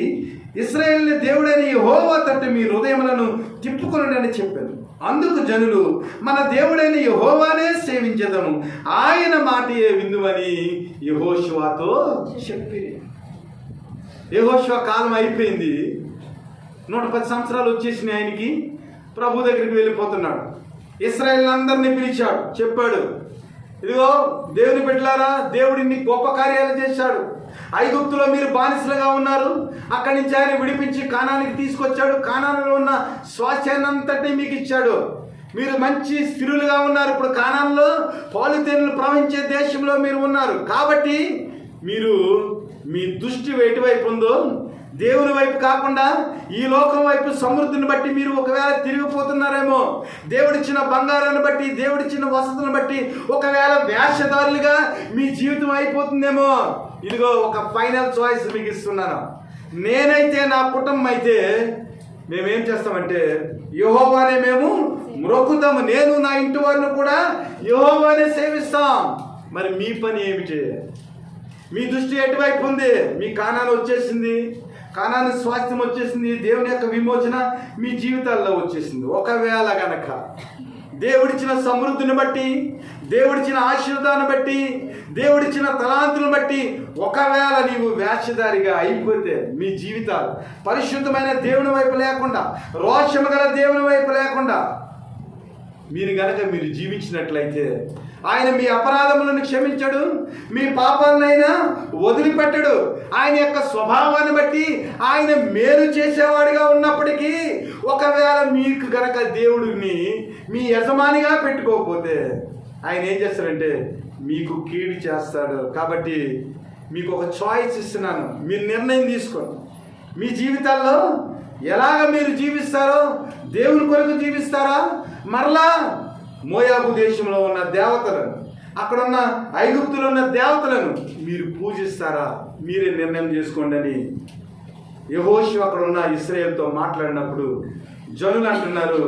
ఇశ్రాయేలు దేవుడైన యెహోవా తట్టు మీ హృదయములను తిప్పుకొనుడని చెప్పారు. అందుకు జనులు, మన దేవుడైన యెహోవానే సేవించదము, ఆయన మాటయే విందుమని యెహోషువతో చెప్పి. యెహోషువ కాలం అయిపోయింది. 110 సంవత్సరాలు వచ్చేసినాయి ఆయనకి. ప్రభు దగ్గరికి వెళ్ళిపోతున్నాడు. ఇశ్రాయేలు అందరినీ పిలిచాడు, చెప్పాడు, ఇదిగో దేవుని బిడ్డలారా, దేవుడు ఇన్ని గొప్ప కార్యాలు చేశాడు. ఐగుప్తులో మీరు బానిసలుగా ఉన్నారు, అక్కడి నుంచి ఆయన విడిపించి కానానికి తీసుకొచ్చాడు. కానానులో ఉన్న స్వాస్థ్యాన్ని అంతటి మీకు ఇచ్చాడు. మీరు మంచి స్థిరులుగా ఉన్నారు. ఇప్పుడు కానాన్లో పాలు తేనెలు ప్రవహించే దేశంలో మీరు ఉన్నారు. కాబట్టి మీరు మీ దృష్టి ఎటువైపు ఉందో దేవుని వైపు కాకుండా ఈ లోకం వైపు సమృద్ధిని బట్టి మీరు ఒకవేళ తిరిగిపోతున్నారేమో. దేవుడిచ్చిన బంగారాన్ని బట్టి, దేవుడిచ్చిన వసతులను బట్టి ఒకవేళ వేషధారులుగా మీ జీవితం అయిపోతుందేమో. ఇదిగో ఒక ఫైనల్ చాయిస్ మీకు ఇస్తున్నాను. నేనైతే, నా కుటుంబం అయితే మేమేం చేస్తామంటే యెహోవానే మేము మ్రొక్కుతాము. నేను, నా ఇంటి వారిని కూడా యెహోవానే సేవిస్తాం. మరి మీ పని ఏమిటి? మీ దృష్టి ఎటువైపు ఉంది? మీ కానాను వచ్చేసింది, కానాను స్వాస్థ్యం వచ్చేసింది, దేవుని యొక్క విమోచన మీ జీవితాల్లో వచ్చేసింది. ఒకవేళ గనక దేవుడిచ్చిన సమృద్ధిని బట్టి, దేవుడిచ్చిన ఆశీర్వాదాన్ని బట్టి, దేవుడిచ్చిన తలాంతులను బట్టి ఒకవేళ నీవు వేషధారిగా అయిపోతే మీ జీవితాలు పరిశుద్ధమైన దేవుని వైపు లేకుండా, రోషము గల దేవుని వైపు లేకుండా మీరు జీవించినట్లయితే ఆయన మీ అపరాధములను క్షమించడు, మీ పాపాలనైనా వదిలిపెట్టడు. ఆయన యొక్క స్వభావాన్ని బట్టి ఆయన మేలు చేసేవాడిగా ఉన్నప్పటికీ ఒకవేళ మీకు గనక దేవుడిని మీ యజమానిగా పెట్టుకోకపోతే ఆయన ఏం చేస్తాడంటే మీకు కీడు చేస్తాడు. కాబట్టి మీకు ఒక చాయిస్ ఇస్తున్నాను, మీరు నిర్ణయం తీసుకోండి. మీ జీవితాల్లో ఎలాగ మీరు జీవిస్తారో, దేవుని కొరకు జీవిస్తారా, మరలా మోయాబు దేశంలో ఉన్న దేవతలను, అక్కడున్న ఐగుప్తులో ఉన్న దేవతలను మీరు పూజిస్తారా, మీరే నిర్ణయం చేసుకోండి అని యెహోషువ అక్కడ ఉన్న ఇశ్రాయేలుతో మాట్లాడినప్పుడు జనులు అంటున్నారు,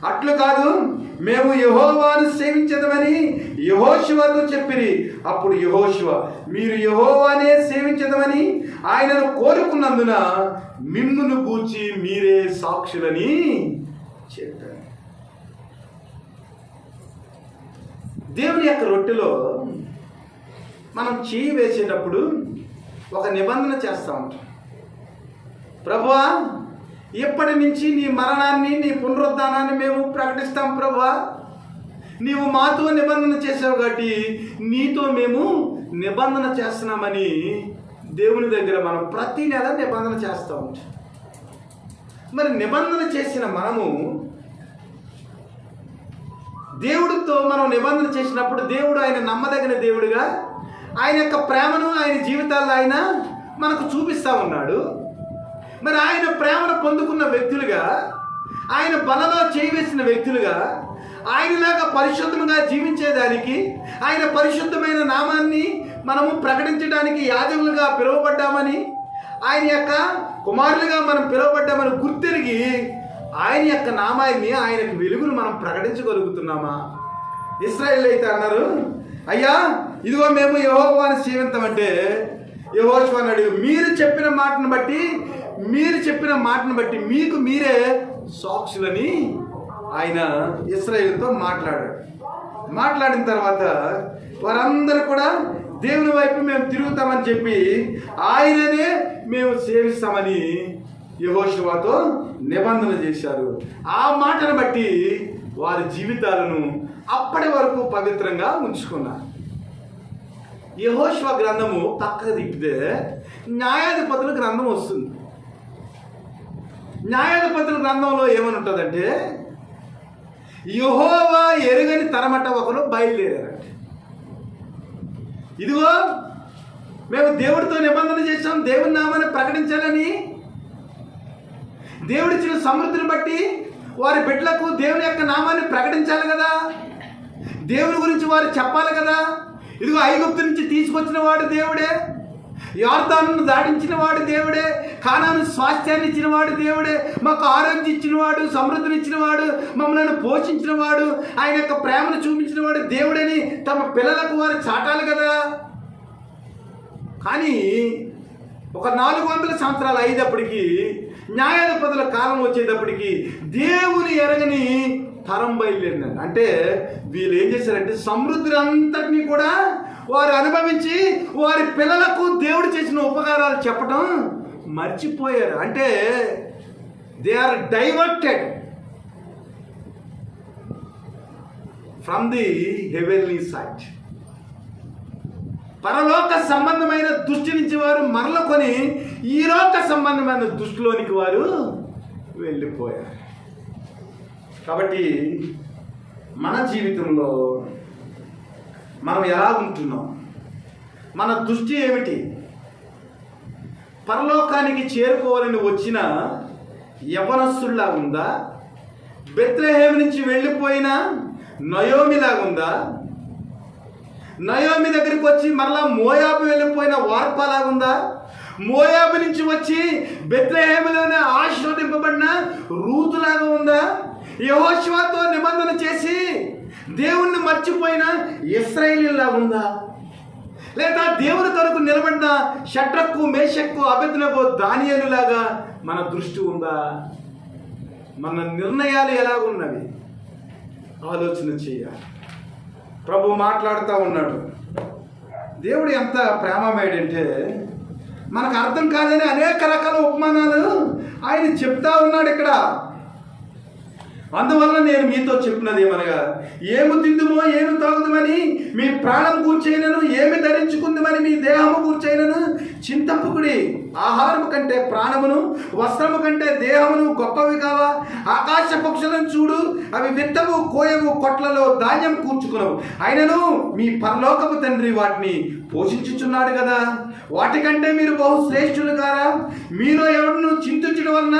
అట్లు కాదు, మేము యెహోవాను సేవించదమని యెహోషువతో చెప్పిరి. అప్పుడు యెహోషువ, మీరు యెహోవానే సేవించదమని ఆయనను కోరుకున్నందున మిమ్మును గూర్చి మీరే సాక్షులని చెప్పారు. దేవుని యొక్క రొట్టెలో మనం చేయి వేసేటప్పుడు ఒక నిబంధన చేస్తూ ఉంటాం. ప్రభువా, ఇప్పటి నుంచి నీ మరణాన్ని, నీ పునరుద్ధానాన్ని మేము ప్రకటిస్తాం. ప్రభువా, నీవు మాతో నిబంధన చేసావు కాబట్టి నీతో మేము నిబంధన చేస్తున్నామని దేవుని దగ్గర మనం ప్రతి నెల నిబంధన చేస్తూ ఉంటాం. మరి నిబంధన చేసిన మనము దేవుడితో మనం నిబంధన చేసినప్పుడు దేవుడు ఆయన నమ్మదగిన దేవుడిగా ఆయన యొక్క ప్రేమను ఆయన జీవితాల్లో ఆయన మనకు చూపిస్తూ ఉన్నాడు. మరి ఆయన ప్రేమను పొందుకున్న వ్యక్తులుగా, ఆయన బలలో చేయవేసిన వ్యక్తులుగా, ఆయనలాగా పరిశుద్ధంగా జీవించేదానికి, ఆయన పరిశుద్ధమైన నామాన్ని మనము ప్రకటించడానికి యాజకులుగా పిలువబడ్డామని, ఆయన యొక్క కుమారులుగా మనం పిలువబడ్డామని గుర్తెరిగి ఆయన యొక్క నామాన్ని, ఆయనకు వెలుగును మనం ప్రకటించగలుగుతున్నామా? ఇశ్రాయేలు అయితే అన్నారు, అయ్యా ఇదిగో మేము యెహోవాను సేవింతామంటే యెహోషువ అన్నాడు, మీరు చెప్పిన మాటను బట్టి మీకు మీరే సాక్షులని ఆయన ఇశ్రాయేలుతో మాట్లాడిన తర్వాత వారందరూ కూడా దేవుని వైపు మేము తిరుగుతామని చెప్పి ఆయననే మేము సేవిస్తామని యెహోషువతో నిబంధన చేశారు. ఆ మాటను బట్టి వారి జీవితాలను అప్పటి వరకు పవిత్రంగా ఉంచుకున్నారు. యెహోషువ గ్రంథము పక్కకు తిప్పితే న్యాయాధిపతుల గ్రంథం వస్తుంది. న్యాయాధిపతుల గ్రంథంలో ఏమని ఉంటుందంటే, యెహోవా ఎరుగని తరమట ఒకరు బయలుదేరారంట. ఇదిగో మేము దేవుడితో నిబంధన చేసాం, దేవుని నామాన్ని ప్రకటించాలని. దేవుడిచ్చిన సమృద్ధిని బట్టి వారి బిడ్డలకు దేవుని యొక్క నామాన్ని ప్రకటించాలి కదా, దేవుని గురించి వారు చెప్పాలి కదా. ఇదిగో ఐగుప్తు నుంచి తీసుకొచ్చిన వాడు దేవుడే, యొర్దానును దాటించిన వాడు దేవుడే, కానాను స్వాస్థ్యాన్ని ఇచ్చిన వాడు దేవుడే, మాకు ఆరోగ్యం ఇచ్చినవాడు, సమృద్ధిని ఇచ్చినవాడు, మమ్మల్ని పోషించిన వాడు, ఆయన యొక్క ప్రేమను చూపించిన వాడు దేవుడని తమ పిల్లలకు వారు చాటాలి కదా. కానీ ఒక 400 సంవత్సరాలు అయ్యేటప్పటికి, న్యాయాధిపతుల కాలం వచ్చేటప్పటికి దేవుని ఎరగని తరం బయలుదేరిందండి. అంటే వీళ్ళు ఏం చేశారంటే సమృద్ధిని అంతటినీ కూడా వారు అనుభవించి వారి పిల్లలకు దేవుడు చేసిన ఉపకారాలు చెప్పడం మర్చిపోయారు. అంటే they are diverted from the heavenly sight. పరలోక సంబంధమైన దృష్టి నుంచి వారు మరలుకొని ఈ లోక సంబంధమైన దృష్టిలోనికి వారు వెళ్ళిపోయారు. కాబట్టి మన జీవితంలో మనం ఎలా ఉంటున్నాం, మన దృష్టి ఏమిటి? పరలోకానికి చేరుకోవాలని వచ్చిన యవనస్తుల్లా ఉందా? బెత్లెహేము నుంచి వెళ్ళిపోయిన నయోమిలాగా ఉందా? నయోమి దగ్గరికి వచ్చి మరలా మోయాబు వెళ్ళిపోయిన వార్పలాగా ఉందా? మోయాబు నుంచి వచ్చి బెత్లెహేములోనే ఆశీర్వదింపబడిన రూతులాగా ఉందా? యెహోషువతో నిబంధన చేసి దేవుణ్ణి మర్చిపోయిన ఇశ్రాయేలీలా ఉందా? లేదా దేవుని కొరకు నిలబడిన షడ్రకు, మేషక్కు, అబేద్నెగో, దానియేలులాగా మన దృష్టి ఉందా? మన నిర్ణయాలు ఎలాగున్నవి ఆలోచన చేయాలి. ప్రభు మాట్లాడుతూ ఉన్నాడు. దేవుడు ఎంత ప్రేమమేడంటే మనకు అర్థం కాదని అనేక రకాల ఉపమానాలు ఆయన చెప్తా ఉన్నాడు. ఇక్కడ అందువల్ల నేను మీతో చెప్పినది ఏమనగా, ఏమి తిందుమో ఏమి తాగుదుమని మీ ప్రాణం కూర్చైనను, ఏమి ధరించుకుందుమని మీ దేహము కూర్చైనను చింతపకుడి. ఆహారము కంటే ప్రాణమును, వస్త్రము కంటే దేహమును గొప్పవి కావా? ఆకాశ పక్షులను చూడు, అవి విత్తవు, కోయవు, కొట్లలో ధాన్యం కూర్చుకునవు, అయినను మీ పరలోకపు తండ్రి వాటిని పోషించుచున్నాడు కదా. వాటికంటే మీరు బహు శ్రేష్ఠులు కారా? మీలో ఎవరిను చింతించడం వలన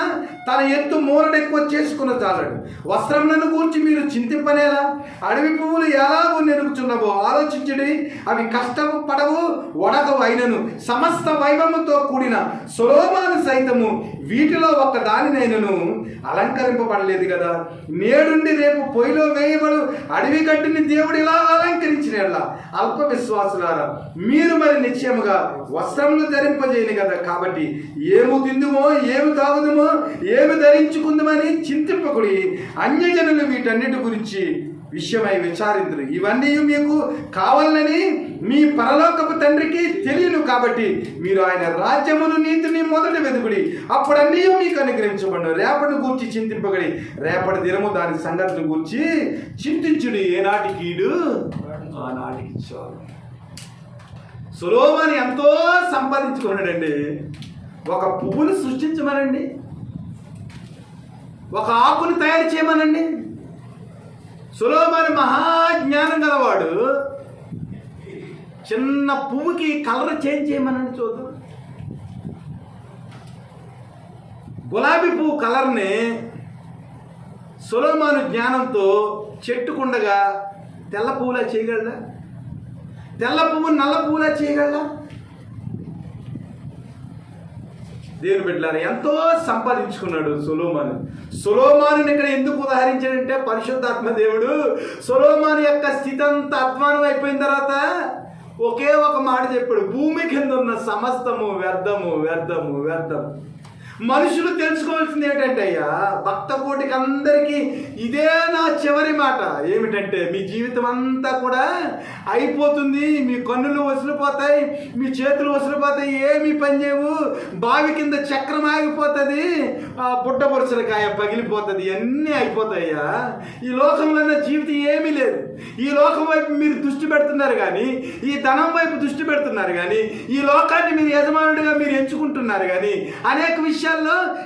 తన ఎత్తు మూరడు ఎక్కువ చేసుకున్న చాలడు. వస్త్రములను గూర్చి మీరు చింతింపనేలా? అడవి పువ్వులు ఎలాగో నెరుగుచున్నవో ఆలోచించుడి. అవి కష్టము పడవు, వడకవు, అయినను సమస్త వైభవముతో కూడిన సొలొమోను సైతము వీటిలో ఒక్క దానినైనను అలంకరింపబడలేదు కదా. నేడుండి రేపు పొయ్యిలో వేయబడు అడవి గడ్డిని దేవుడు ఇలా అలంకరించినలా అల్ప విశ్వాసులారా, మీరు మరి నిశ్చయముగా వస్త్రములు ధరింపజేయను కదా. కాబట్టి ఏమి తిందుమో ఏమి తాగుదుమో ఏమి ధరించుకుందామని చింతింపకుడి. అన్యజనులు వీటన్నిటి గురించి విషయమై విచారింతురు. ఇవన్నీ మీకు కావాలని మీ పరలోకపు తండ్రికి తెలియను. కాబట్టి మీరు ఆయన రాజ్యమును నీతిని మొదట వెతుకుడి, అప్పుడు అన్నీ మీకు అనుగ్రహించబడు. రేపటి గూర్చి చింతింపగడి, రేపటి దినము దాని సంగతిని గూర్చి చింతించుడి. ఏనాటికి ఈడు ఆనాటికి చాలు. సొలొమోను ఎంతో సంపాదించుకున్నాడండి. ఒక పువ్వును సృష్టించమనండి, ఒక ఆకును తయారు చేయమనండి. సొలొమోను మహాజ్ఞానం గలవాడు. చిన్న పువ్వుకి కలర్ చేంజ్ చేయమనండి చూద్దాం. గులాబీ పువ్వు కలర్ని సొలొమోను జ్ఞానంతో చెట్టుకుండగా తెల్ల పువ్వులా చేయగలడా? తెల్ల పువ్వు నల్ల పువ్వులా చేయగలడా? దేవుని బిడ్డలారా, ఎంతో సంపాదించుకున్నాడు సొలొమోను. సొలొమోనుని ఇక్కడ ఎందుకు ఉదాహరించాడంటే, పరిశుద్ధాత్మ దేవుడు సొలొమోను యొక్క స్థితి అంతా అధ్వానం అయిపోయిన తర్వాత ఒకే ఒక మాట చెప్పాడు, భూమి కింద ఉన్న సమస్తము వ్యర్థము, వ్యర్థము, వ్యర్థం. మనుషులు తెలుసుకోవాల్సింది ఏంటంటే, అయ్యా భక్త కోటికి అందరికీ ఇదే నా చివరి మాట ఏమిటంటే, మీ జీవితం అంతా కూడా అయిపోతుంది, మీ కన్నులు వసిలిపోతాయి, మీ చేతులు వసిలిపోతాయి, ఏమీ పని చేయవు, బావి కింద చక్రం ఆగిపోతుంది, బుడ్డ బొరుసలకాయ పగిలిపోతుంది, అన్నీ అయిపోతాయ్యా. ఈ లోకంలో జీవితం ఏమీ లేదు. ఈ లోకం వైపు మీరు దృష్టి పెడుతున్నారు కానీ, ఈ ధనం వైపు దృష్టి పెడుతున్నారు కానీ, ఈ లోకాన్ని మీరు యజమానుడిగా మీరు ఎంచుకుంటున్నారు కానీ, అనేక విషయాలు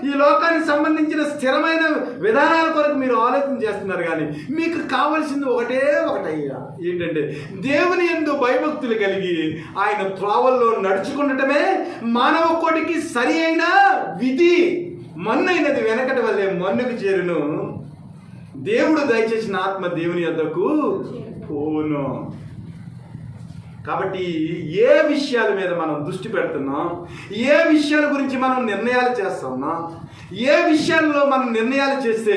ఈ లోకానికి సంబంధించిన స్థిరమైన విధానాల కొరకు మీరు ఆలోచన చేస్తున్నారు కానీ, మీకు కావలసింది ఒకటయ్యా, ఏంటంటే దేవుని యందు భయభక్తులు కలిగి ఆయన త్రోవల్లో నడుచుకుండటమే మానవ కోటికి సరి అయిన విధి. మన్నైనది వెనకటి వల్లే మన్నుకు చేరును, దేవుడు దయచేసిన ఆత్మ దేవుని యొద్దకు పోను. కాబట్టి ఏ విషయాల మీద మనం దృష్టి పెడుతున్నాం, ఏ విషయాల గురించి మనం నిర్ణయాలు చేస్తున్నాం, ఏ విషయాల్లో మనం నిర్ణయాలు చేస్తే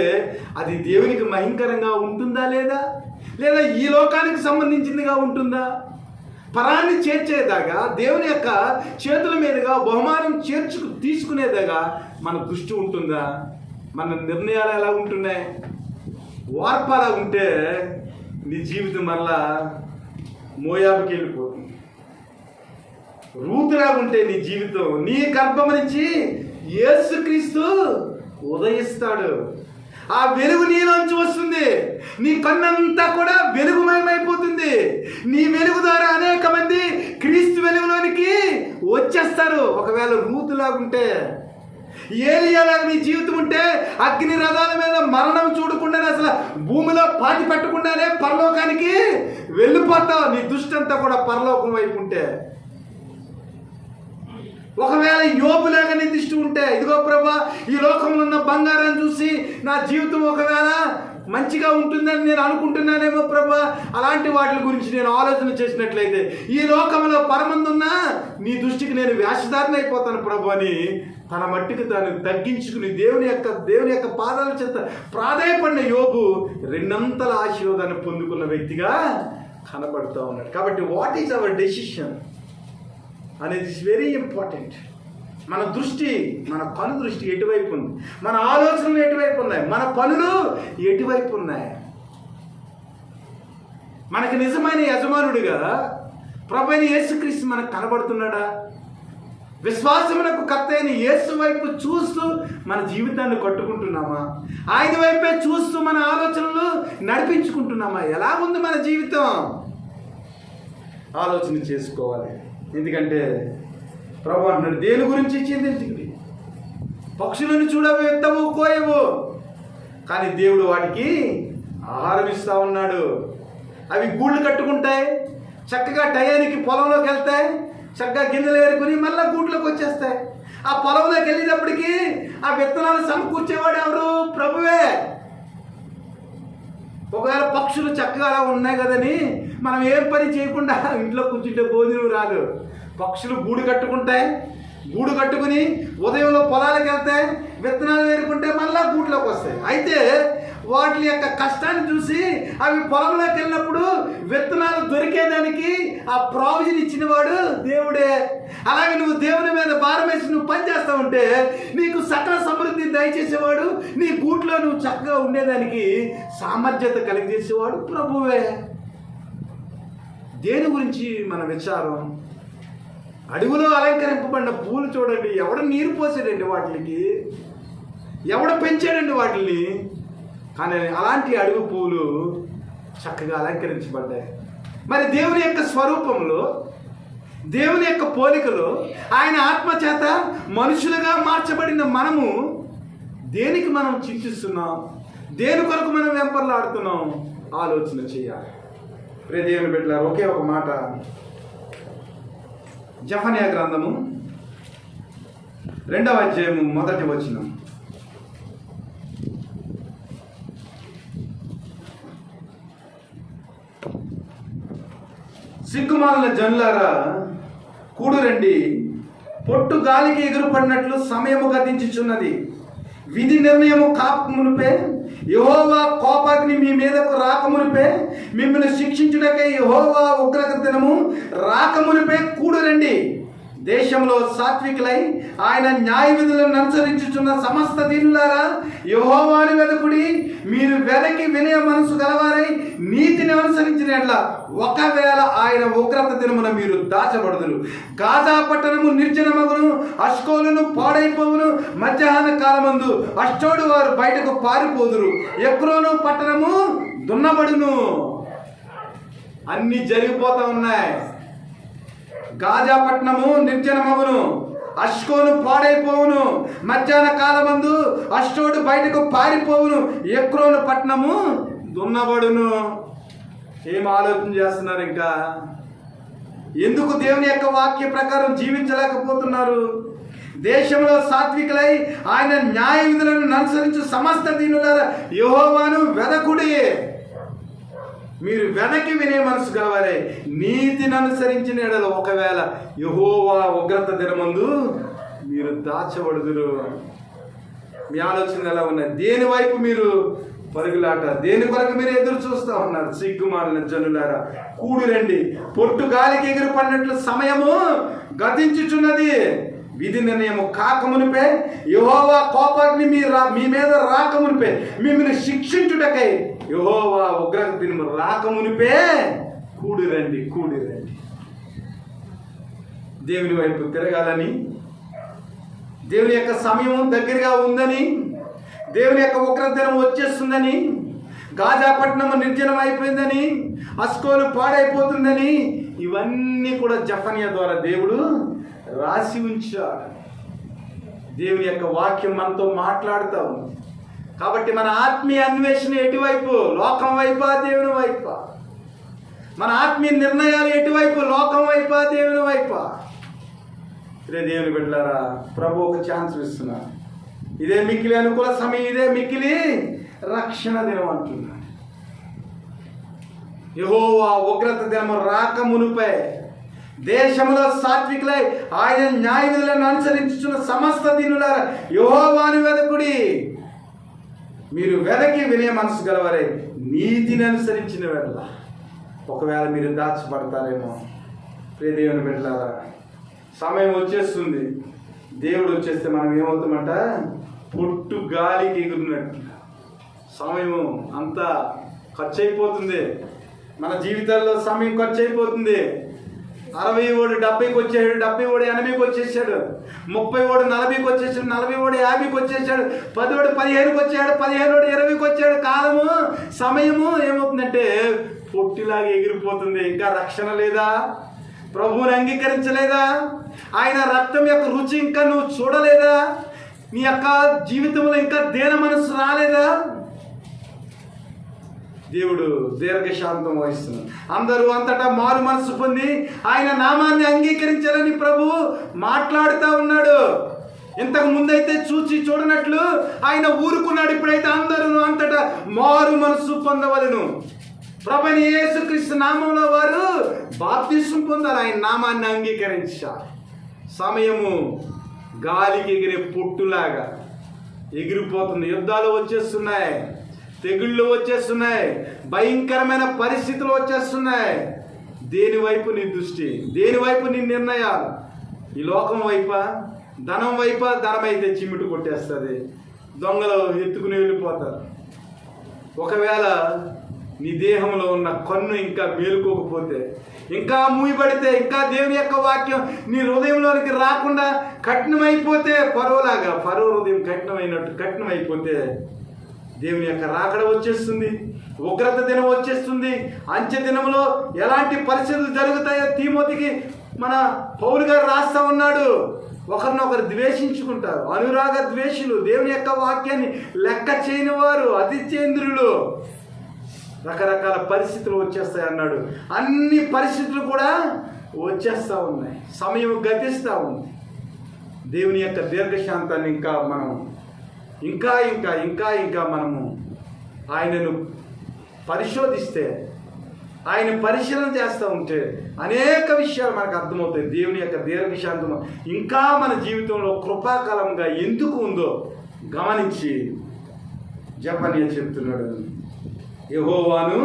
అది దేవునికి మహింకరంగా ఉంటుందా లేదా ఈ లోకానికి సంబంధించిందిగా ఉంటుందా? పరాన్ని చేర్చేదాగా, దేవుని యొక్క చేతుల మీదుగా బహుమానం తీసుకునేదాగా మన దృష్టి ఉంటుందా? మన నిర్ణయాలు ఎలా ఉంటున్నాయి? వార్పలా ఉంటే నీ జీవితం మళ్ళా మోయాబుకి వెళ్ళిపోతుంది. రూతులా ఉంటే నీ జీవితం, నీ గర్భం నుంచి యేసుక్రీస్తు ఉదయిస్తాడు. ఆ వెలుగు నీలోంచి వస్తుంది, నీ కన్నంతా కూడా వెలుగుమయమైపోతుంది. నీ వెలుగు ద్వారా అనేక మంది క్రీస్తు వెలుగులోనికి వచ్చేస్తారు. ఒకవేళ రూతులాగుంటే, ఏలియాలాగా నీ జీవితం ఉంటే, అగ్ని రథాల మీద మరణం చూడకుండానే, అసలు భూమిలో పాతి పెట్టకుండానే పరలోకానికి వెళ్ళిపోతావు. నీ దృష్టి అంతా కూడా పరలోకం వైపు ఉంటే. ఒకవేళ యోబులాగా నీ దృష్టి ఉంటే, ఇదిగో ప్రభా ఈ లోకంలో ఉన్న బంగారాన్ని చూసి నా జీవితం ఒకవేళ మంచిగా ఉంటుందని నేను అనుకుంటున్నానేమో ప్రభా, అలాంటి వాటి గురించి నేను ఆలోచన చేసినట్లయితే ఈ లోకంలో పరమందున్నా నీ దృష్టికి నేను వేషధారణ అయిపోతాను ప్రభు అని తన మట్టికి తాను తగ్గించుకుని దేవుని యొక్క పాదాల చేత ప్రాధాయపడిన యోబు రెండంతల ఆశీర్వాదాన్ని పొందుకున్న వ్యక్తిగా కనబడుతూ ఉన్నాడు. కాబట్టి వాట్ ఈజ్ అవర్ డెసిషన్ అనేది ఇస్ వెరీ ఇంపార్టెంట్. మన దృష్టి, మన కను దృష్టి ఎటువైపు ఉంది, మన ఆలోచనలు ఎటువైపు ఉన్నాయి, మన పనులు ఎటువైపు ఉన్నాయి. మనకి నిజమైన యజమానుడిగా ప్రభువైన యేసుక్రీస్తు మనకు కనబడుతున్నాడా? విశ్వాసమునకు కర్త అయిన యేసు వైపు చూస్తూ మన జీవితాన్ని కట్టుకుంటున్నామా? ఆయన వైపే చూస్తూ మన ఆలోచనలు నడిపించుకుంటున్నామా? ఎలా ఉంది మన జీవితం? ఆలోచన చేసుకోవాలి. ఎందుకంటే ప్రభు అంటున్నాడు, దేని గురించి చింతించింది? పక్షులను చూడవు, ఎత్తవు, కోయవు, కానీ దేవుడు వాటికి ఆహారం ఇస్తా ఉన్నాడు. అవి గూళ్ళు కట్టుకుంటాయి, చక్కగా టయానికి పొలంలోకి వెళ్తాయి, చక్కగా గింజలు ఏరుకుని మళ్ళీ గూట్లోకి వచ్చేస్తాయి. ఆ పొలంలోకి వెళ్ళినప్పటికీ ఆ విత్తనాలు సమకూర్చేవాడు ఎవరు? ప్రభువే. ఒకవేళ పక్షులు చక్కగా అలా ఉన్నాయి కదని మనం ఏం పని చేయకుండా ఇంట్లో కూర్చుంటే భోజనం రాదు. పక్షులు గూడు కట్టుకుంటాయి, గూడు కట్టుకుని ఉదయంలో పొలాలకు వెళ్తాయి, విత్తనాలు వేరుకుంటే మళ్ళా గూట్లోకి వస్తాయి. అయితే వాటి యొక్క కష్టాన్ని చూసి అవి పొలంలోకి వెళ్ళినప్పుడు విత్తనాలు దొరికేదానికి ఆ ప్రావిజన్ ఇచ్చినవాడు దేవుడే. అలాగే నువ్వు దేవుని మీద భారం వేసి నువ్వు పని చేస్తా ఉంటే నీకు సకల సమృద్ధి దయచేసేవాడు, నీ గూట్లో నువ్వు చక్కగా ఉండేదానికి సామర్థ్యత కలిగజేసేవాడు ప్రభువే. దేని గురించి మన విచారం? అడవిలో అలంకరింపబడిన పూలు చూడండి, ఎవడ నీరు పోసాడండి వాటికి, ఎవడ పెంచాడండి వాటిని? కానీ అలాంటి అడవి పూలు చక్కగా అలంకరించబడ్డాయి. మరి దేవుని యొక్క స్వరూపంలో, దేవుని యొక్క పోలికలో ఆయన ఆత్మచేత మనుషులుగా మార్చబడిన మనము దేనికి మనం చింతిస్తున్నాం? దేని కొరకు మనం వెంపర్లాడుతున్నాం? ఆలోచన చేయాలి. ప్రియ దేవుని బిడ్డలారా, ఒకే ఒక మాట, జెఫన్యా గ్రంథము 2వ అధ్యాయము 1వ వచనం. సిగ్గుమాలిన జనులారా కూడురండి, పొట్టు గాలికి ఎగురుపడినట్లు సమయము గతించుచున్నది. విధి నిర్ణయము కాకమునిపే, యెహోవా కోపాగ్ని మీ మీదకు రాకమునిపే, మిమ్మల్ని శిక్షించుటకై యెహోవా ఉగ్రత దినము రాకమునిపే కూడురండి. దేశంలో సాత్వికులై ఆయన న్యాయ విధులను అనుసరించుచున్న సమస్త దీనులారా యెహోవాను వెదకుడి. మీరు వెదకి వినయ మనసు గలవారై నీతిని అనుసరించిన యెడల ఒకవేళ ఆయన ఉగ్రత దినమున మీరు దాచబడుదురు. గాజా పట్టణము నిర్జనమగును, అష్కోలును పాడైపోవును. మధ్యాహ్న కాలమందు అష్టోడు వారు బయటకు పారిపోదురు, ఎక్రోను పట్టణము దున్నబడును. అన్ని జరిగిపోతా ఉన్నాయి. గాజా పట్టణము నిర్జనమగును, అష్కోను పాడైపోవును. మధ్యాహ్న కాలమందు అష్టోడు బయటకు పారిపోవును, ఎక్రోను పట్టణము దున్నబడును. ఏం ఆలోచన చేస్తున్నారు? ఇంకా ఎందుకు దేవుని యొక్క వాక్య ప్రకారం జీవించలేకపోతున్నారు? దేశంలో సాత్వికులై ఆయన న్యాయ విధులను అనుసరించు సమస్త దీనులారా యెహోవాను వెదకుడి. మీరు వెనక్కి వినే మనసు కావాలి. నీతిని అనుసరించిన యెడల ఒకవేళ యెహోవా ఉగ్రత దినమందు మీరు దాచబడుదురు. మీ ఆలోచన ఎలా ఉన్నాయి? దేని వైపు మీరు పరుగులాట? దేని కొరకు మీరు ఎదురు చూస్తూ ఉన్నారు? సిగ్గుమాలిన జనులారా కూడురండి, పొట్టు గాలికి ఎగిరిపడినట్లు సమయము గతించుచున్నది. విధి నిర్ణయము కాకమునిపే, యెహోవా కోపాగ్ని మీ మీద రాకమునిపే, మిమ్మల్ని శిక్షించుటకై యెహోవా ఉగ్రత దినము రాకమునిపే కూడిరండి, కూడిరండి. దేవుని వైపు తిరగాలని, దేవుని యొక్క సమయం దగ్గరగా ఉందని, దేవుని యొక్క ఉగ్రత దినం వచ్చేస్తుందని, గాజా పట్టణము నిర్జనం అయిపోయిందని, అస్కోలు పాడైపోతుందని, ఇవన్నీ కూడా జెఫన్యా ద్వారా దేవుడు రాసి ఉంచాడు. దేవుని యొక్క వాక్యం మనతో మాట్లాడుతూ ఉంది. కాబట్టి మన ఆత్మీయ అన్వేషణ ఎటువైపు? లోకం వైపా, దేవుని వైపా? మన ఆత్మీయ నిర్ణయాలు ఎటువైపు? లోకం వైపా, దేవుని వైపా? ఇదే దేవుని బిడ్డలారా, ప్రభు ఒక ఛాన్స్ ఇస్తున్నాడు. ఇదే మిక్కిలి అనుకూల సమయం, ఇదే మిక్కిలి రక్షణ దినం అంటున్నాడు. యెహోవా ఉగ్రత దినము రాకమునుపై దేశంలో సాత్వికులై ఆయన న్యాయ విధులను అనుసరించుచున్న సమస్త దీనులారా యెహోవాను వెదకుడి. మీరు వెదకి వినే మనసు గలవారే నీతిని అనుసరించిన వేళ ఒకవేళ మీరు దాచబడతారేమో. ప్రియ దేవుని బిడ్డలారా, సమయం వచ్చేస్తుంది. దేవుడు వచ్చేస్తే మనం ఏమవుతామంట? పొట్టు గాలికి ఎగురినట్టు సమయము అంతా ఖర్చు అయిపోతుంది. మన జీవితాల్లో సమయం ఖర్చు అయిపోతుంది. 60 ఓడు 70కి వచ్చాడు, 70 ఓడు 80కి వచ్చేసాడు, 30 ఓడు 40కి వచ్చేసాడు, 40 ఓడు 50కి వచ్చేసాడు, 10 ఓడు 15కి వచ్చాడు, 15 ఓడు 20కి వచ్చాడు. కాలము సమయము ఏమవుతుందంటే పొట్టిలాగా ఎగిరిపోతుంది. ఇంకా రక్షణ లేదా? ప్రభువుని అంగీకరించలేదా? ఆయన రక్తం యొక్క రుచి ఇంకా నువ్వు చూడలేదా? నీ యొక్క జీవితంలో ఇంకా దేన మనసు రాలేదా? దేవుడు దీర్ఘశాంతం వహిస్తున్నాడు. అందరూ అంతటా మారు మనసు పొంది ఆయన నామాన్ని అంగీకరించాలని ప్రభువు మాట్లాడుతూ ఉన్నాడు. ఇంతకు ముందైతే చూచి చూడనట్లు ఆయన ఊరుకున్నాడు. ఇప్పుడైతే అందరూ అంతటా మారు మనసు పొందవలను. ప్రభువైన యేసుక్రీస్తు నామంలో వారు బాప్తిస్మం పొందారు. ఆయన నామాన్ని అంగీకరించారు. సమయము గాలికి ఎగిరే పొట్టులాగా ఎగిరిపోతుంది. యుద్ధాలు వచ్చేస్తున్నాయి, తెగుళ్ళు వచ్చేస్తున్నాయి, భయంకరమైన పరిస్థితులు వచ్చేస్తున్నాయి. దేని వైపు నీ దృష్టి? దేని వైపు నీ నిర్ణయాలు? ఈ లోకం వైపా? ధనం వైపా? ధనం అయితే చిమ్మిటి కొట్టేస్తుంది, దొంగలు ఎత్తుకుని వెళ్ళిపోతారు. ఒకవేళ నీ దేహంలో ఉన్న కన్ను ఇంకా మేలుకోకపోతే, ఇంకా మూయబడితే, ఇంకా దేవుని యొక్క వాక్యం నీ హృదయంలోనికి రాకుండా కఠినమైపోతే, ఫరోలాగా ఫరో హృదయం కఠినమైపోతే దేవుని యొక్క రాకడ వచ్చేస్తుంది, ఉగ్రత దినం వచ్చేస్తుంది. అంత్య దినంలో ఎలాంటి పరిస్థితులు జరుగుతాయో తీమోతికి మన పౌలు గారు రాస్తా ఉన్నాడు. ఒకరినొకరు ద్వేషించుకుంటారు, అనురాగ ద్వేషులు, దేవుని యొక్క వాక్యాన్ని లెక్క చేయని వారు, అతిచేంద్రులు, రకరకాల పరిస్థితులు వచ్చేస్తాయి అన్నాడు. అన్ని పరిస్థితులు కూడా వచ్చేస్తూ ఉన్నాయి. సమయం గతిస్తూ ఉంది. దేవుని యొక్క దీర్ఘశాంతాన్ని ఇంకా మనం ఇంకా ఇంకా ఇంకా ఇంకా మనము ఆయనను పరిశోధిస్తే, ఆయన పరిశీలన చేస్తూ ఉంటే అనేక విషయాలు మనకు అర్థమవుతాయి. దేవుని యొక్క దీర్ఘశాంతం ఇంకా మన జీవితంలో కృపాకాలంగా ఎందుకు ఉందో గమనించి జపనీయ చెప్తున్నాడు, యెహోవాను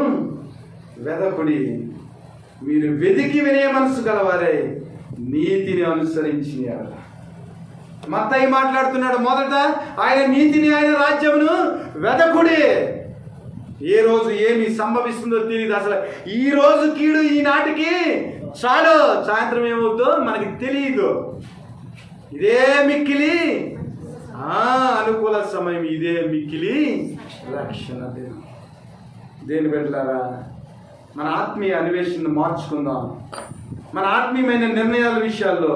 వెదకుడి, మీరు వెతికి వినే మనసు గలవారే నీతిని అనుసరించినారు. మత్తయి మాట్లాడుతున్నాడు. మొదట ఆయన నీతిని, ఆయన రాజ్యమును వెదకుడి. ఏ రోజు ఏమి సంభవిస్తుందో తెలియదు. అసలు ఈ రోజు కీడు ఈనాటికి చాలు, సాయంత్రం ఏమవుతుందో మనకి తెలియదు. ఇదే మిక్కిలి అనుకూల సమయం, ఇదే మిక్కిలి రక్షణ దినం. దేని బిడ్డలారా, మన ఆత్మీయ అన్వేషణను మార్చుకుందాం. మన ఆత్మీయమైన నిర్ణయాల విషయాల్లో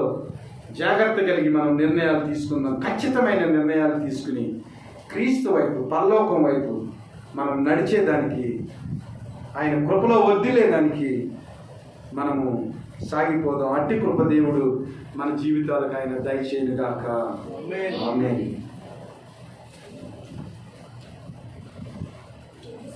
జాగ్రత్త కలిగి మనం నిర్ణయాలు తీసుకుందాం. ఖచ్చితమైన నిర్ణయాలు తీసుకుని క్రీస్తు వైపు, పరలోకం వైపు మనం నడిచేదానికి, ఆయన కృపలో వదిలేదానికి మనము సాగిపోదాం. అట్టి కృప దేవుడు మన జీవితాలకు ఆయన దయచేయునుగాక. ఆమేన్.